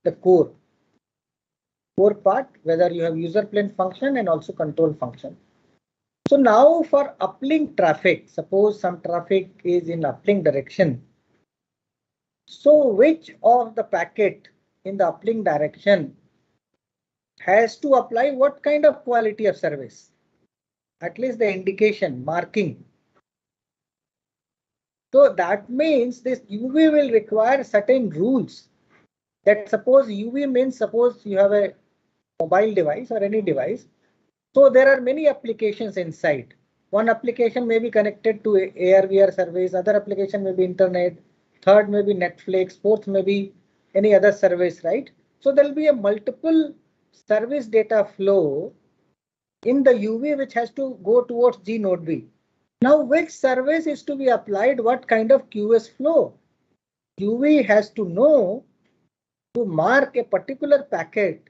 the core part, whether you have user plane function and also control function. So now for uplink traffic, suppose some traffic is in uplink direction. So which of the packet in the uplink direction has to apply what kind of quality of service? At least the indication, marking. So that means this UV will require certain rules. That suppose UV means suppose you have a mobile device or any device. So there are many applications inside. One application may be connected to AR/VR service, other application may be internet, third may be Netflix, fourth may be any other service, right? So there will be a multiple service data flow in the UV which has to go towards G node B. Now which service is to be applied, what kind of QoS flow? UV has to know to mark a particular packet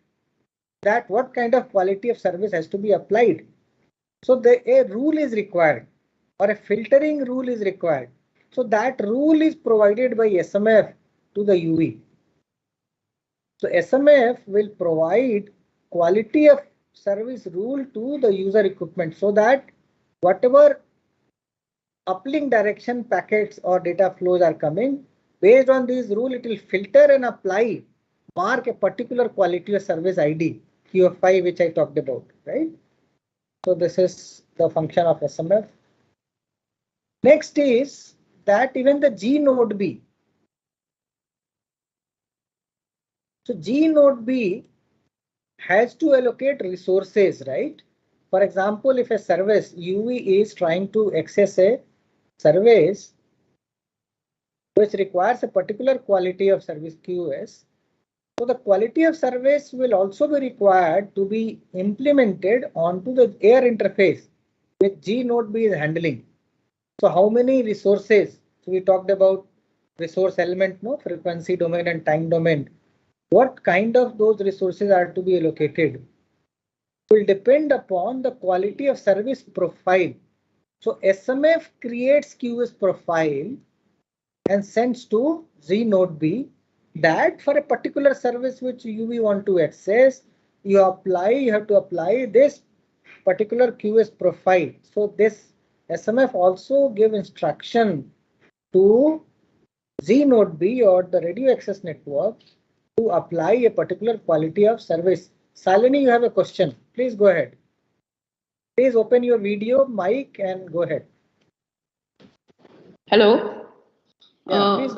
that what kind of quality of service has to be applied. So a rule is required or a filtering rule is required. So that rule is provided by SMF to the UV. So SMF will provide quality of service rule to the user equipment so that whatever uplink direction packets or data flows are coming, based on this rule, it will filter and apply, mark a particular quality of service ID, QFI, which I talked about, right? So this is the function of SMF. Next is that even the G node B. So G node B has to allocate resources, right? For example, if a service UV is trying to access a service which requires a particular quality of service QoS, so the quality of service will also be required to be implemented onto the air interface which G node B is handling. So how many resources? So we talked about resource element, no, frequency domain and time domain. What kind of those resources are to be allocated will depend upon the quality of service profile. So SMF creates QoS profile and sends to G node B that for a particular service which UV want to access, you have to apply this particular QoS profile. So this SMF also give instruction to G node B or the radio access network to apply a particular quality of service. Salini, you have a question. Please go ahead. Please open your video, mic, and go ahead. Hello. Yeah, please.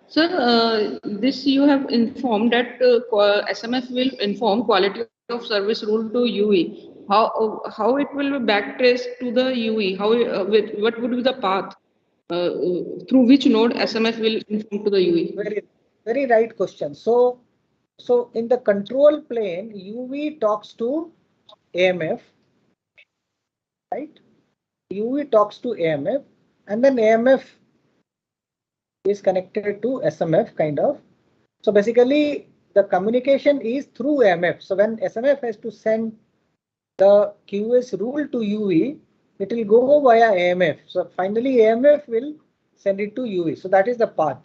Sir, this you have informed that SMF will inform quality of service rule to UV. how it will be backtraced to the UE? How what would be the path through which node SMF will inform to the UE? Very right question. So in the control plane, UV talks to AMF, right? UV talks to AMF, and then AMF is connected to SMF kind of. So basically the communication is through AMF. So when SMF has to send the QoS rule to UV, it will go via AMF. So finally AMF will send it to UV. So that is the path.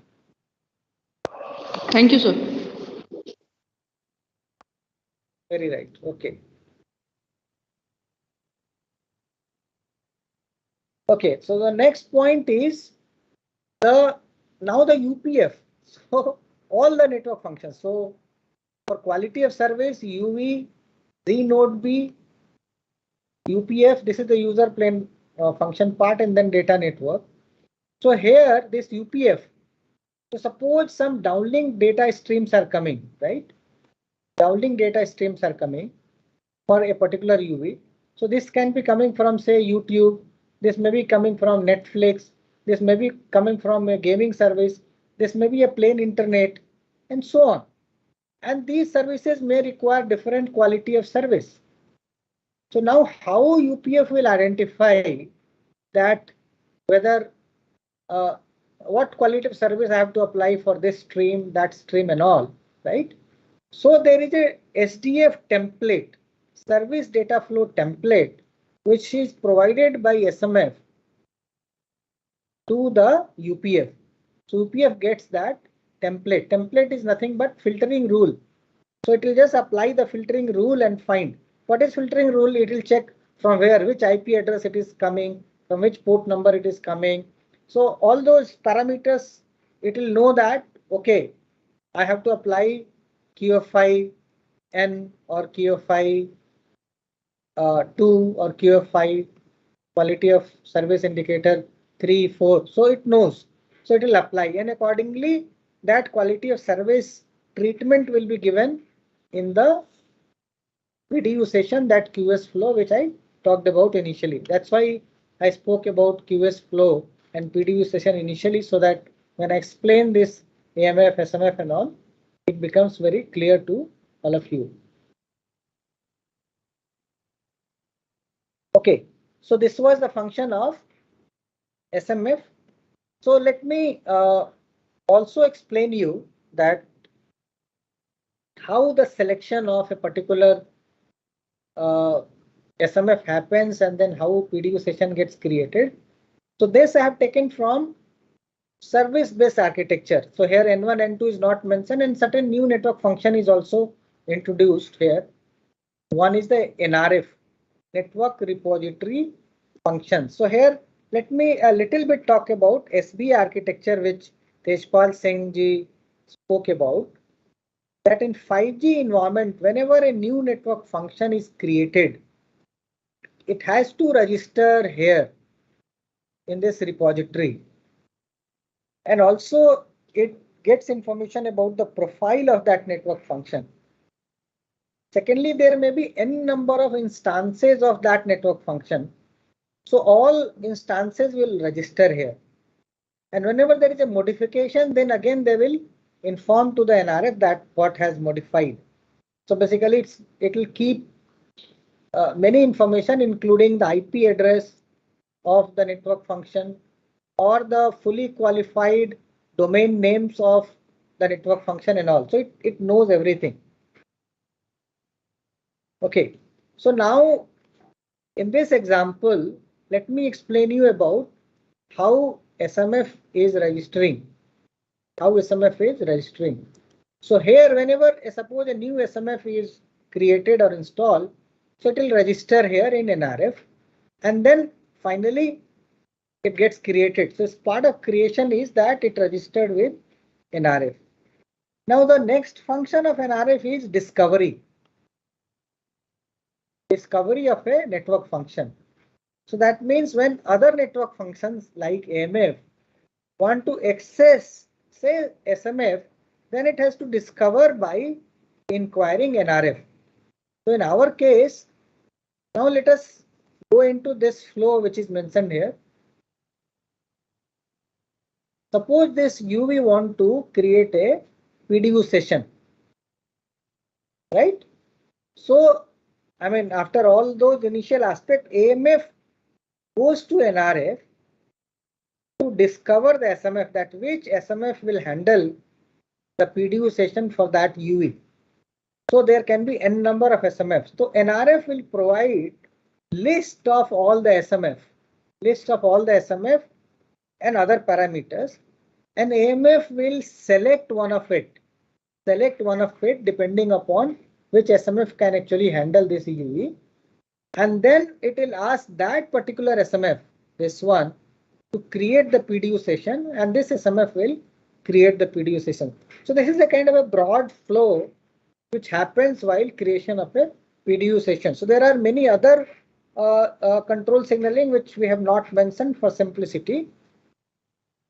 Thank you, sir. Very right. Okay. Okay, so the next point is now the UPF. So all the network functions. So for quality of service, UV, Z node B, UPF, this is the user plane function part, and then data network. So here this UPF, so suppose some downlink data streams are coming, right? Downlink data streams are coming for a particular UV. So this can be coming from, say, YouTube. This may be coming from Netflix. This may be coming from a gaming service. This may be a plain internet, and so on. And these services may require different quality of service. So now how UPF will identify that whether what quality of service I have to apply for this stream, that stream, and all, right? So there is a SDF template, service data flow template, which is provided by SMF to the UPF. So UPF gets that template. Template is nothing but filtering rule. So it will just apply the filtering rule and find what is filtering rule. It will check from where, which IP address it is coming, from which port number it is coming. So all those parameters, it will know that, okay, I have to apply QFI N or QFI 2 or QFI quality of service indicator 3, 4. So it knows. So it will apply, and accordingly that quality of service treatment will be given in the PDU session, that QoS flow which I talked about initially. That's why I spoke about QoS flow and PDU session initially, so that when I explain this AMF, SMF and all, it becomes very clear to all of you. Okay, so this was the function of SMF. So let me also explain you that how the selection of a particular SMF happens, and then how PDU session gets created. So this I have taken from service-based architecture. So here N1, N2 is not mentioned, and certain new network function is also introduced here. One is the NRF, network repository function. So here let me a little bit talk about SB architecture, which Tejpal Singh ji spoke about. That in 5G environment, whenever a new network function is created, it has to register here in this repository, and also it gets information about the profile of that network function. Secondly, there may be n number of instances of that network function. So all instances will register here, and whenever there is a modification, then again they will inform to the NRF that what has modified. So basically it will keep many information, including the IP address of the network function or the fully qualified domain names of the network function and all. So it knows everything. Okay, so now in this example, let me explain you about how SMF is registering. How SMF is registering. So here, whenever suppose a new SMF is created or installed, so it will register here in NRF, and then finally it gets created. So part of creation is that it registered with NRF. Now the next function of NRF is discovery. Discovery of a network function. So that means when other network functions like AMF want to access, say, SMF, then it has to discover by inquiring NRF. So in our case, Now let us go into this flow which is mentioned here. Suppose this UV want to create a PDU session, right? So, I mean, after all those initial aspects, AMF goes to NRF to discover the SMF, that which SMF will handle the PDU session for that UV. So there can be n number of SMFs. So NRF will provide list of all the SMF, and other parameters, and AMF will select one of it depending upon which SMF can actually handle this UV, and then it will ask that particular SMF, this one, to create the PDU session, and this SMF will create the PDU session. So this is a kind of a broad flow which happens while creation of a PDU session. So there are many other control signaling which we have not mentioned for simplicity.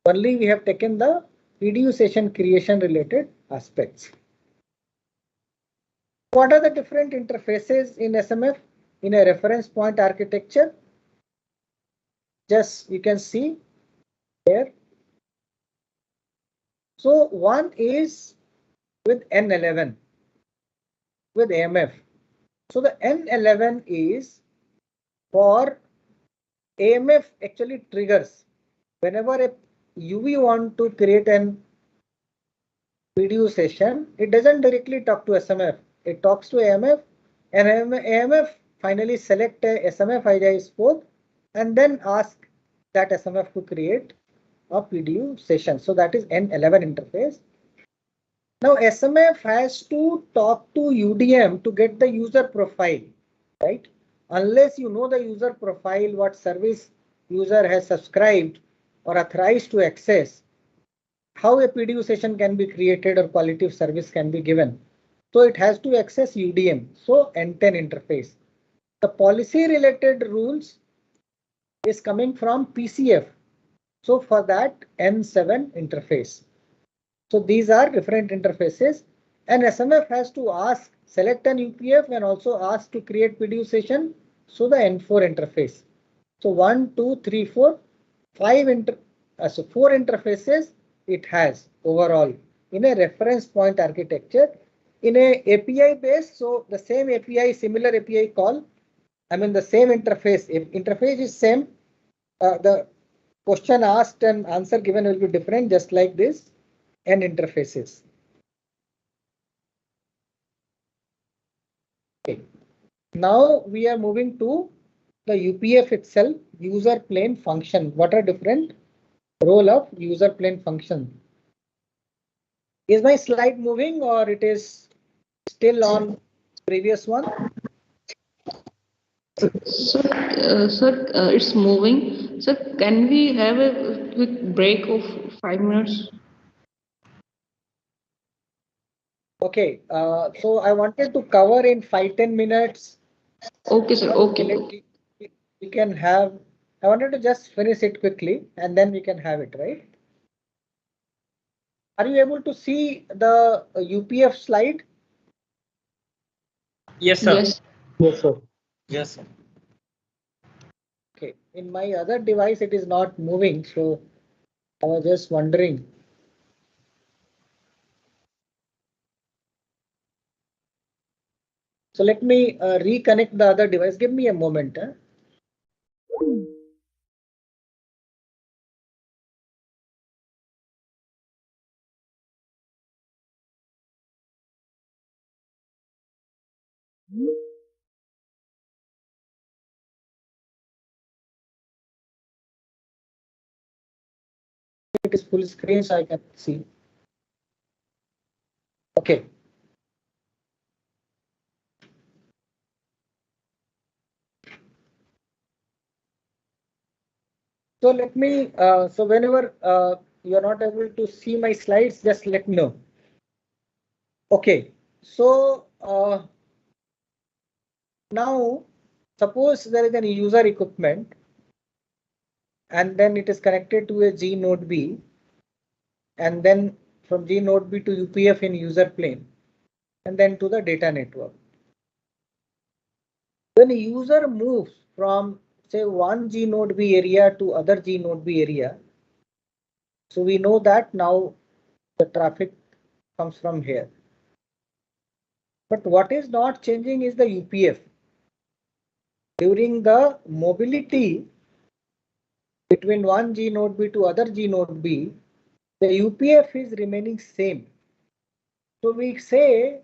Only we have taken the PDU session creation related aspects. What are the different interfaces in SMF in a reference point architecture? Just you can see here. So one is with N11 with AMF. So the N11 is for AMF actually triggers whenever a UV want to create an PDU session, it doesn't directly talk to SMF. It talks to AMF, and AMF finally select a SMF IJ4 and then ask that SMF to create a PDU session. So that is N11 interface. Now SMF has to talk to UDM to get the user profile, right? Unless you know the user profile, what service user has subscribed or authorized to access, how a PDU session can be created or quality of service can be given. So it has to access UDM. So N10 interface. The policy related rules is coming from PCF. So for that N7 interface. So these are different interfaces, and SMF has to ask, select an UPF and also ask to create PDU session. So the N4 interface. So 1, 2, 3, 4, 5 so 4 interfaces it has overall in a reference point architecture. In a API base, so the same API, similar API call, I mean the same interface. If interface is same, the question asked and answer given will be different, just like this, and interfaces. Okay. Now we are moving to the UPF itself, user plane function. What are different role of user plane function? Is my slide moving or it is still on previous one? Sir, it's moving. Sir, can we have a quick break of 5 minutes? Okay, so I wanted to cover in 5-10 minutes. Okay, sir. Okay. We can have, I wanted to just finish it quickly and then we can have it, right? Are you able to see the UPF slide? Yes, sir. Yes. Yes, sir. Yes, sir. Okay, in my other device it is not moving, so I was just wondering. So let me reconnect the other device. Give me a moment. It is full screen, so I can see. Okay. So let me, so whenever you're not able to see my slides, just let me know. Okay, so now suppose there is an user equipment and then it is connected to a G node B, and then from G node B to UPF in user plane, and then to the data network. When a user moves from say one G node B area to other G node B area, so we know that now the traffic comes from here. But what is not changing is the UPF. During the mobility between one G node B to other G node B, the UPF is remaining same. So we say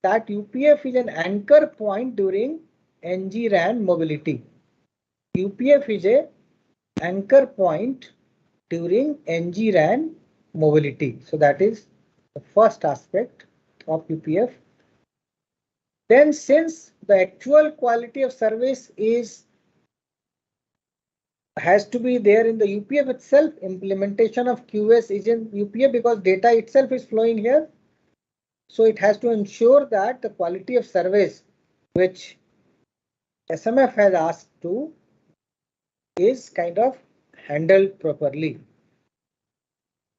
that UPF is an anchor point during NG-RAN mobility. UPF is a anchor point during NG-RAN mobility. So that is the first aspect of UPF. Then since the actual quality of service has to be there in the UPF itself, implementation of QoS is in UPF because data itself is flowing here. So it has to ensure that the quality of service which SMF has asked to is kind of handled properly.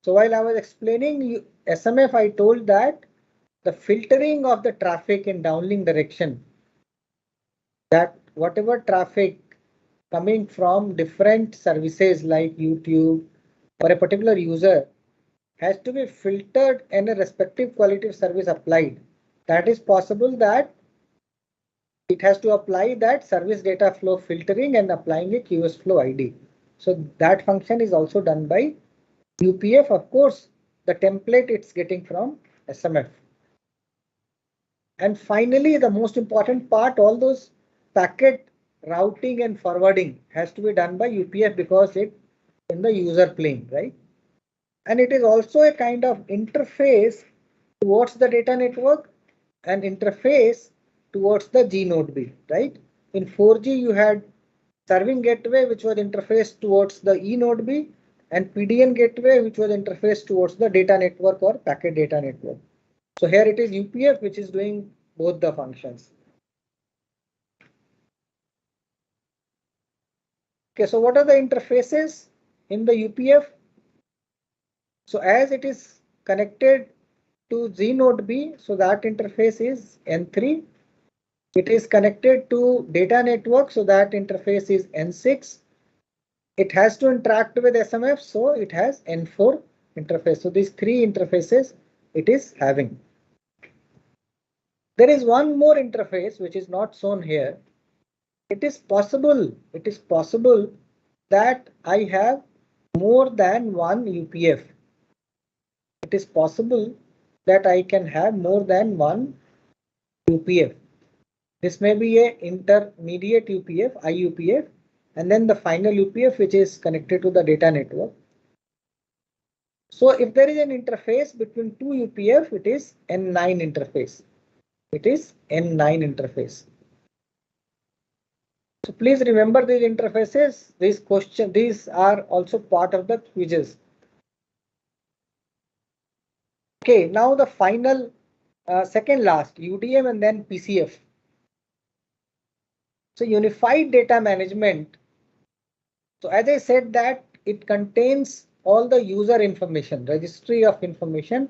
So while I was explaining SMF, I told that the filtering of the traffic in downlink direction, that whatever traffic coming from different services like YouTube or a particular user has to be filtered and a respective quality of service applied. That is possible that it has to apply that service data flow filtering and applying a QoS flow ID. So that function is also done by UPF. Of course, the template it's getting from SMF. And finally, the most important part, all those packet routing and forwarding has to be done by UPF because it's in the user plane, right? And it is also a kind of interface towards the data network and interface towards the G node B, right? In 4G, you had serving gateway, which was interfaced towards the E node B, and PDN gateway, which was interfaced towards the data network or packet data network. So here it is UPF, which is doing both the functions. Okay, so what are the interfaces in the UPF? So as it is connected to G node B, so that interface is N3. It is connected to data network, so that interface is N6. It has to interact with SMF, so it has N4 interface. So these three interfaces it is having. There is one more interface which is not shown here. It is possible that I have more than one UPF. It is possible that I can have more than one UPF. This may be a intermediate UPF, IUPF, and then the final UPF which is connected to the data network. So if there is an interface between two UPF, it is N9 interface. It is N9 interface. So please remember these interfaces. These are also part of the quizzes. Okay, now the final second last UDM and then PCF. So unified data management. So as I said that it contains all the user information, registry of information,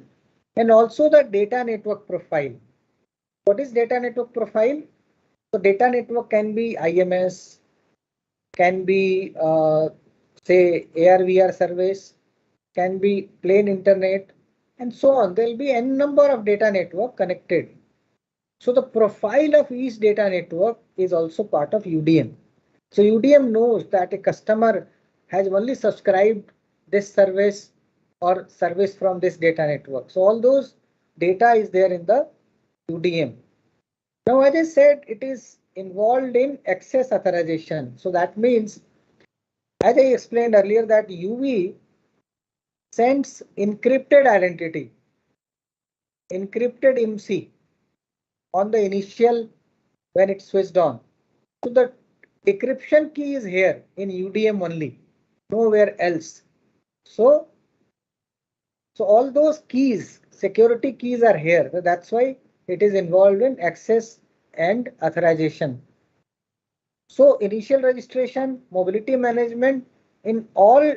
and also the data network profile. What is data network profile? So data network can be IMS, can be say AR/VR service, can be plain internet, and so on. There will be n number of data network connected. So the profile of each data network is also part of UDM. So UDM knows that a customer has only subscribed this service or service from this data network. So all those data is there in the UDM. Now, as I said, it is involved in access authorization. So that means, as I explained earlier, that UV sends encrypted identity, encrypted IMSI on the initial when it's switched on. So the decryption key is here in UDM only, nowhere else. So all those keys, security keys are here. So that's why it is involved in access and authorization. So initial registration, mobility management, in all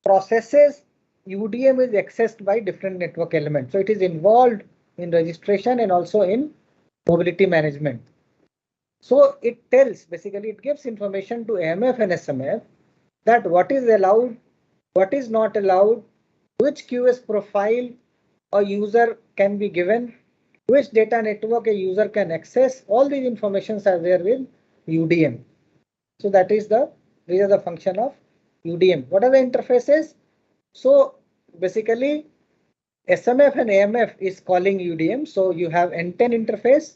processes, UDM is accessed by different network elements. So it is involved in registration and also in mobility management. So it tells, basically it gives information to AMF and SMF that what is allowed, what is not allowed, which QoS profile a user can be given, which data network a user can access. All these informations are there with UDM. So that is these are the function of UDM. What are the interfaces? So basically SMF and AMF is calling UDM. So you have N10 interface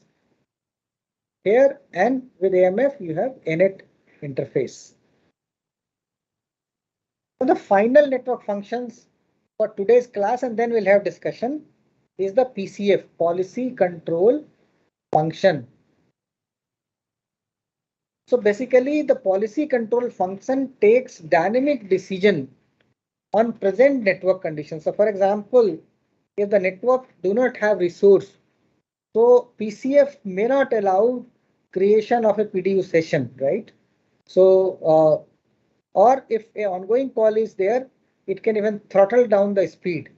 here, and with AMF you have NAT interface. So the final network functions for today's class, and then we'll have discussion, is the PCF, policy control function. So basically the policy control function takes dynamic decision on present network conditions. So for example, if the network do not have resource, so PCF may not allow creation of a PDU session, right? So or if an ongoing call is there, it can even throttle down the speed.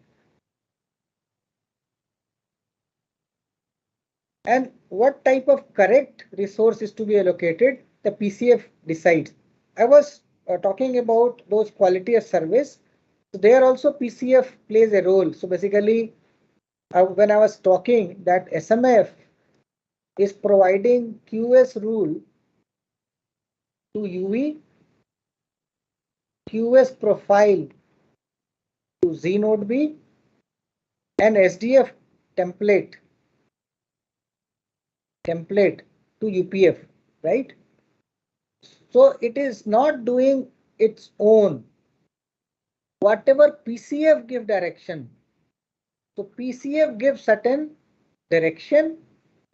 And what type of correct resource is to be allocated, the PCF decides. I was talking about those quality of service. So there also PCF plays a role. So basically, when I was talking that SMF is providing QoS rule to UV, QoS profile to Z node B, and SDF template to UPF, right? So it is not doing its own. Whatever PCF give direction, so PCF gives certain direction,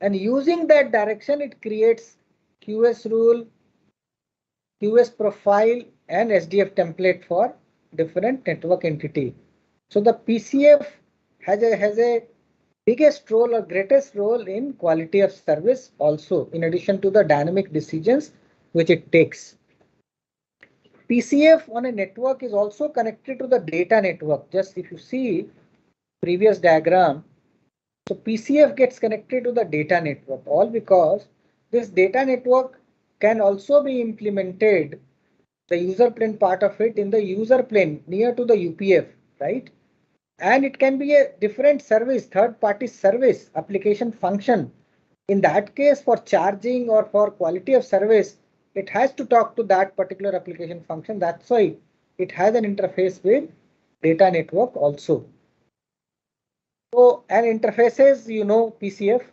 and using that direction it creates QoS rule, QoS profile, and SDF template for different network entity. So the PCF has a biggest role or greatest role in quality of service also, in addition to the dynamic decisions which it takes. PCF on a network is also connected to the data network. Just if you see previous diagram, so PCF gets connected to the data network, all because this data network can also be implemented, the user plane part of it, in the user plane near to the UPF, right? And it can be a different service, third-party service, application function. In that case, for charging or for quality of service, it has to talk to that particular application function. That's why it has an interface with data network also. So, and interfaces, you know, PCF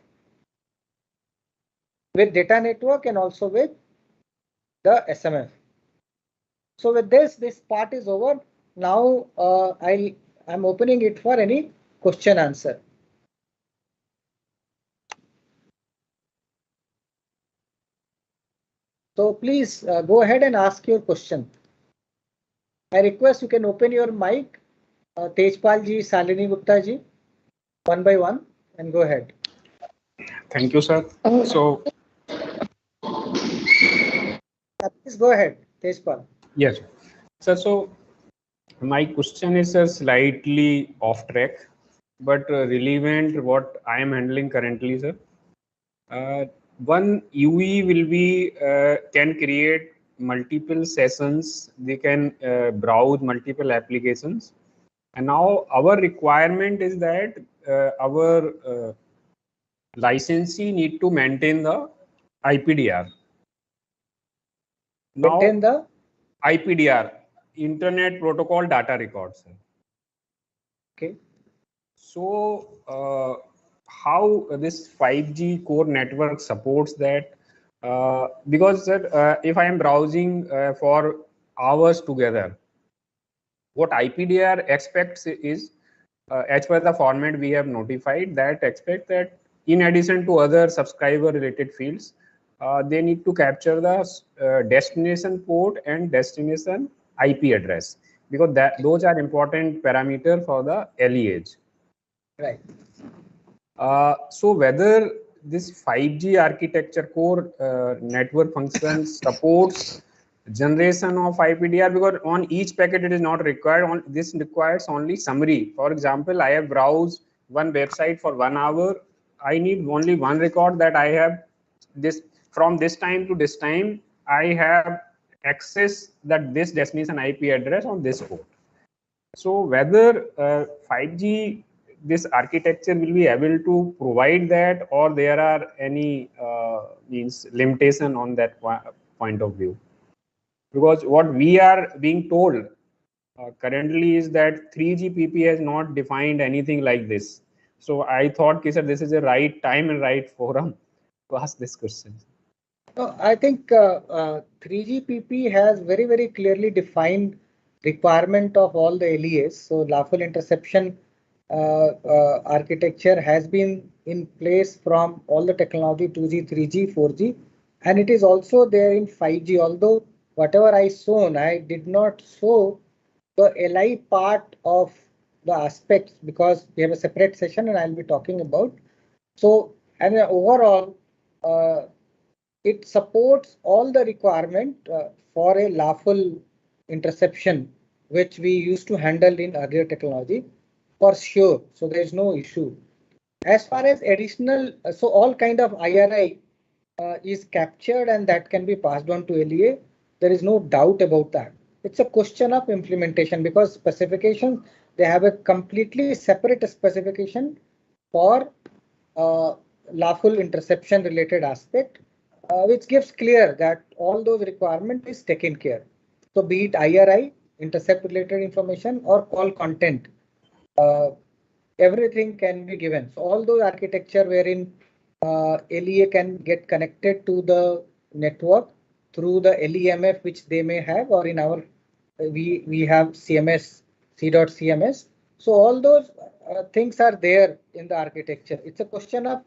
with data network and also with the SMF. So with this part is over. Now I'm opening it for any question answer. So please go ahead and ask your question. I request you can open your mic, Tejpal ji, Salini Gupta ji, one by one, and go ahead. Thank you, sir. So please go ahead, Tejpal. yes, sir. So my question is slightly off track, but relevant what I am handling currently, sir. One UE will be can create multiple sessions. They can browse multiple applications, and now our requirement is that our licensee need to maintain the IPDR. Now, maintain the IPDR, Internet Protocol Data Records. Okay. So how this 5G core network supports that? Because if I am browsing for hours together, what IPDR expects is, as per the format we have notified, that expect that in addition to other subscriber related fields, they need to capture the destination port and destination IP address, because those are important parameter for the liage. Right. So whether this 5G architecture core network function supports generation of IPDR, because on each packet it is not required. This requires only summary. For example, I have browsed one website for 1 hour. I need only one record that I have this from this time to this time, I have access that this destination IP address on this port. So whether 5G, this architecture will be able to provide that, or there are any means limitation on that point of view? Because what we are being told currently is that 3GPP has not defined anything like this. So I thought, sir, this is the right time and right forum to ask this question. No, I think 3GPP has very, very clearly defined requirement of all the LEAs. So lawful interception architecture has been in place from all the technology 2G, 3G, 4G, and it is also there in 5G. Although whatever I shown, I did not show the LI part of the aspects because we have a separate session and I'll be talking about. So, and overall, it supports all the requirement for a lawful interception, which we used to handle in earlier technology for sure. So there is no issue. As far as additional, so all kind of IRI is captured and that can be passed on to LEA. There is no doubt about that. It's a question of implementation because specifications, they have a completely separate specification for lawful interception related aspect, which gives clear that all those requirement is taken care. So be it IRI, intercept related information or call content, everything can be given. So all those architecture wherein LEA can get connected to the network through the LEMF which they may have, or in our we have CMS, C.CMS. So all those things are there in the architecture. It's a question of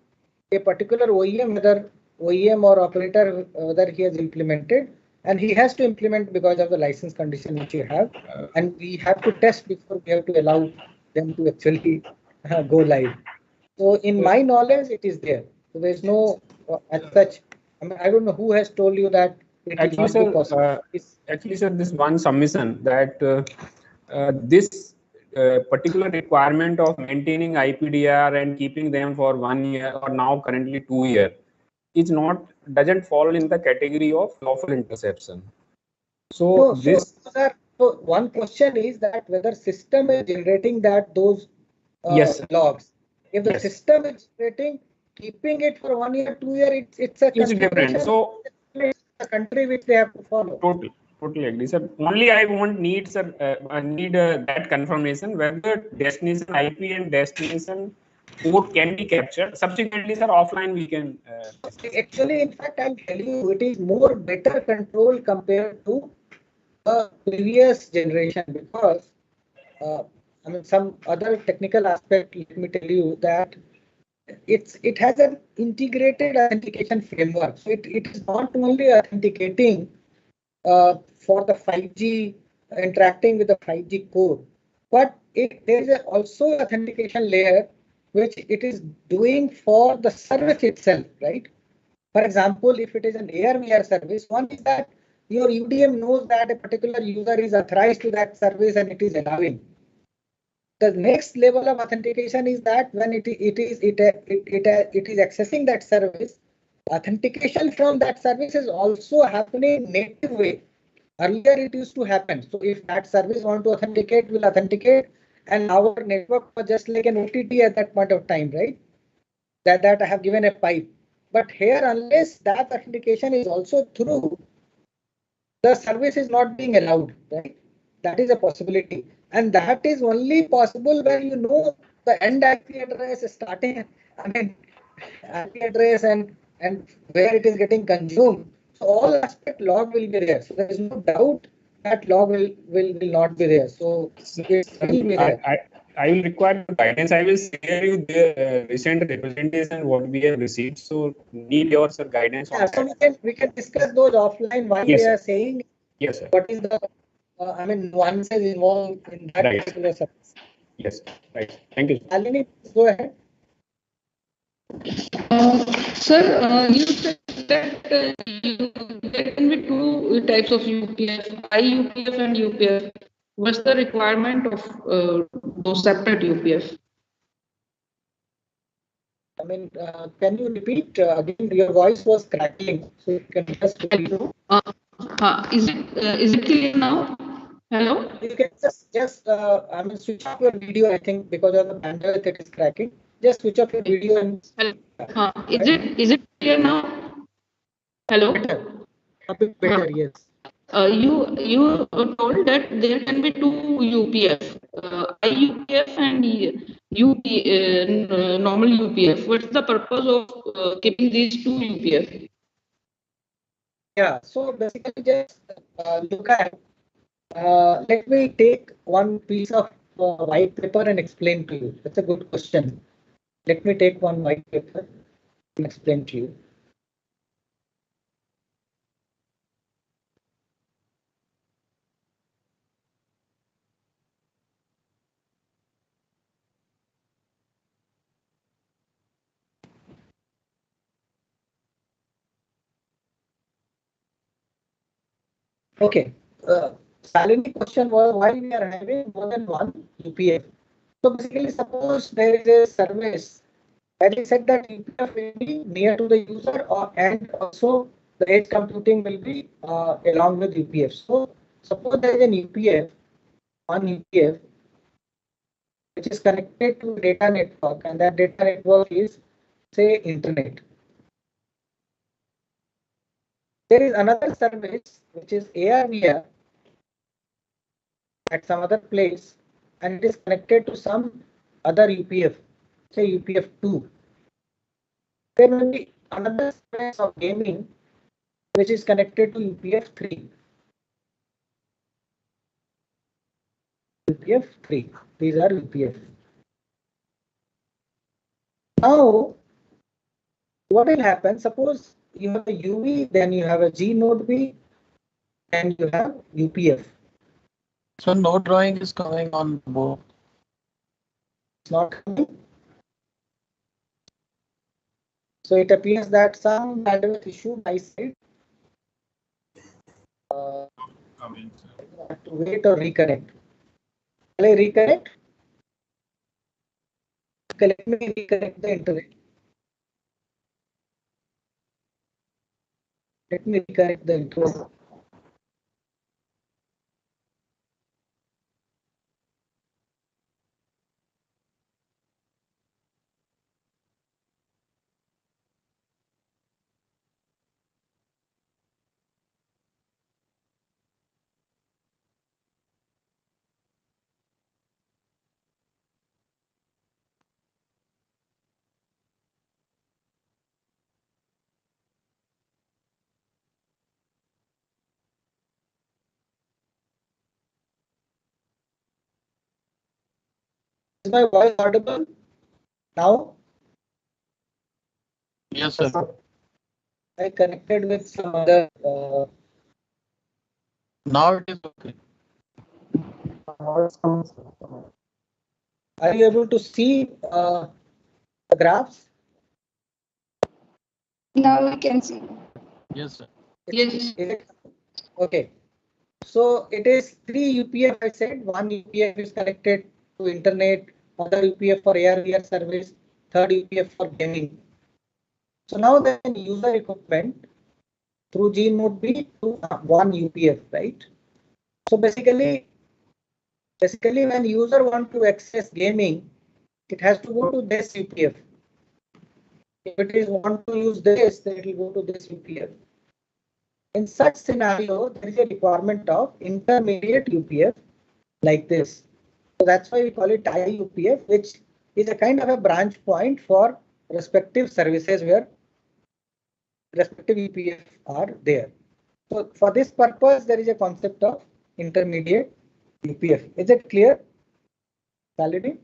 a particular OEM, whether OEM or operator, whether he has implemented, and he has to implement because of the license condition which you have, and we have to test before we have to allow them to actually go live. So in my knowledge, it is there. So there is no as such. I mean, I don't know who has told you that it actually, is not be possible. Actually, sir, this one submission that this particular requirement of maintaining IPDR and keeping them for 1 year or now currently 2 years is not, doesn't fall in the category of lawful interception. So no, this. So one question is that whether system is generating those yes, logs. If the yes. system is generating, keeping it for 1 year, 2 year, it's a different. So the country which they have to follow. Totally agree, sir. Only I need, sir, that confirmation whether destination IP and destination port can be captured. Subsequently, sir, offline we can. Actually, in fact, I'll tell you, it is more better control compared to the previous generation because I mean some other technical aspect. Let me tell you that it has an integrated authentication framework. So it is not only authenticating for the 5G interacting with the 5G core, but there is also authentication layer which it is doing for the service itself, right? For example, if it is an AR/VR service, one is that your UDM knows that a particular user is authorized to that service and it is allowing. The next level of authentication is that when it is accessing that service, authentication from that service is also happening native way. Earlier it used to happen. So if that service want to authenticate, will authenticate, and our network was just like an OTT at that point of time, right? That I have given a pipe. But here, unless that authentication is also through, the service is not being allowed, right? That is a possibility. And that is only possible when you know the end IP address starting, I mean, IP address and where it is getting consumed. So all aspect log will be there. So there is no doubt that log will not be there. So it will be there. I will require guidance. I will share you the recent representation what we have received. So need your guidance. Yeah, so we can discuss those offline while yes, we are saying. Yes, sir. What is the I mean nuances involved in that particular service. Yes, right. Thank you. Alini, go ahead. Sir, you said that there can be two types of UPF, IUPF and UPF. What's the requirement of those separate UPF? I mean, can you repeat again? Your voice was crackling, so you can just repeat. Is it clear now? Hello? You can just I mean, switch off your video. I think because of the bandwidth it is cracking. Just switch off your video and. Is it clear now? Hello? Better. A bit better, yes. You told that there can be two UPF, IUPF and normal UPF. What's the purpose of keeping these two UPF? Yeah, so basically just look at, let me take one piece of white paper and explain to you. That's a good question. Let me take one white paper and explain to you. Okay. Salini question was why we are having more than one UPF. So basically, suppose there is a service, as I said that UPF will be near to the user, and also the edge computing will be along with UPF. So suppose there is an UPF, one UPF, which is connected to data network, and that data network is, say, internet. There is another service which is ARVR at some other place, and it is connected to some other UPF, say UPF2. There will be another service of gaming which is connected to UPF3. UPF3. These are UPF. Now, what will happen? Suppose you have a UV, then you have a G node B, and you have UPF. So no drawing is coming on board. It's not coming. So it appears that some bandwidth issue by side. Have to wait or reconnect. Shall I reconnect? Okay, let me reconnect the internet. Let me reconnect the internet. Is my voice audible now? Yes, sir. I connected with some other. Now it is okay. Are you able to see the graphs? Now we can see. Yes, sir. Yes. Okay. So it is 3 UPF. I said one UPF is connected to internet, other UPF for AR/VR service, third UPF for gaming. So now the user equipment through G node B to one UPF, right? So basically when user want to access gaming, it has to go to this UPF. If it is want to use this, then it will go to this UPF. In such scenario, there is a requirement of intermediate UPF like this. So that's why we call it IUPF, which is a kind of a branch point for respective services where respective UPF are there. So for this purpose, there is a concept of intermediate UPF. Is it clear? Salini?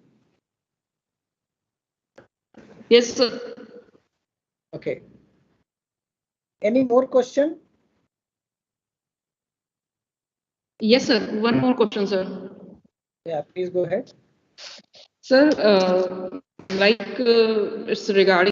Yes, sir. Okay. Any more question? Yes, sir. One more question, sir. Yeah, please go ahead. Sir, it's regarding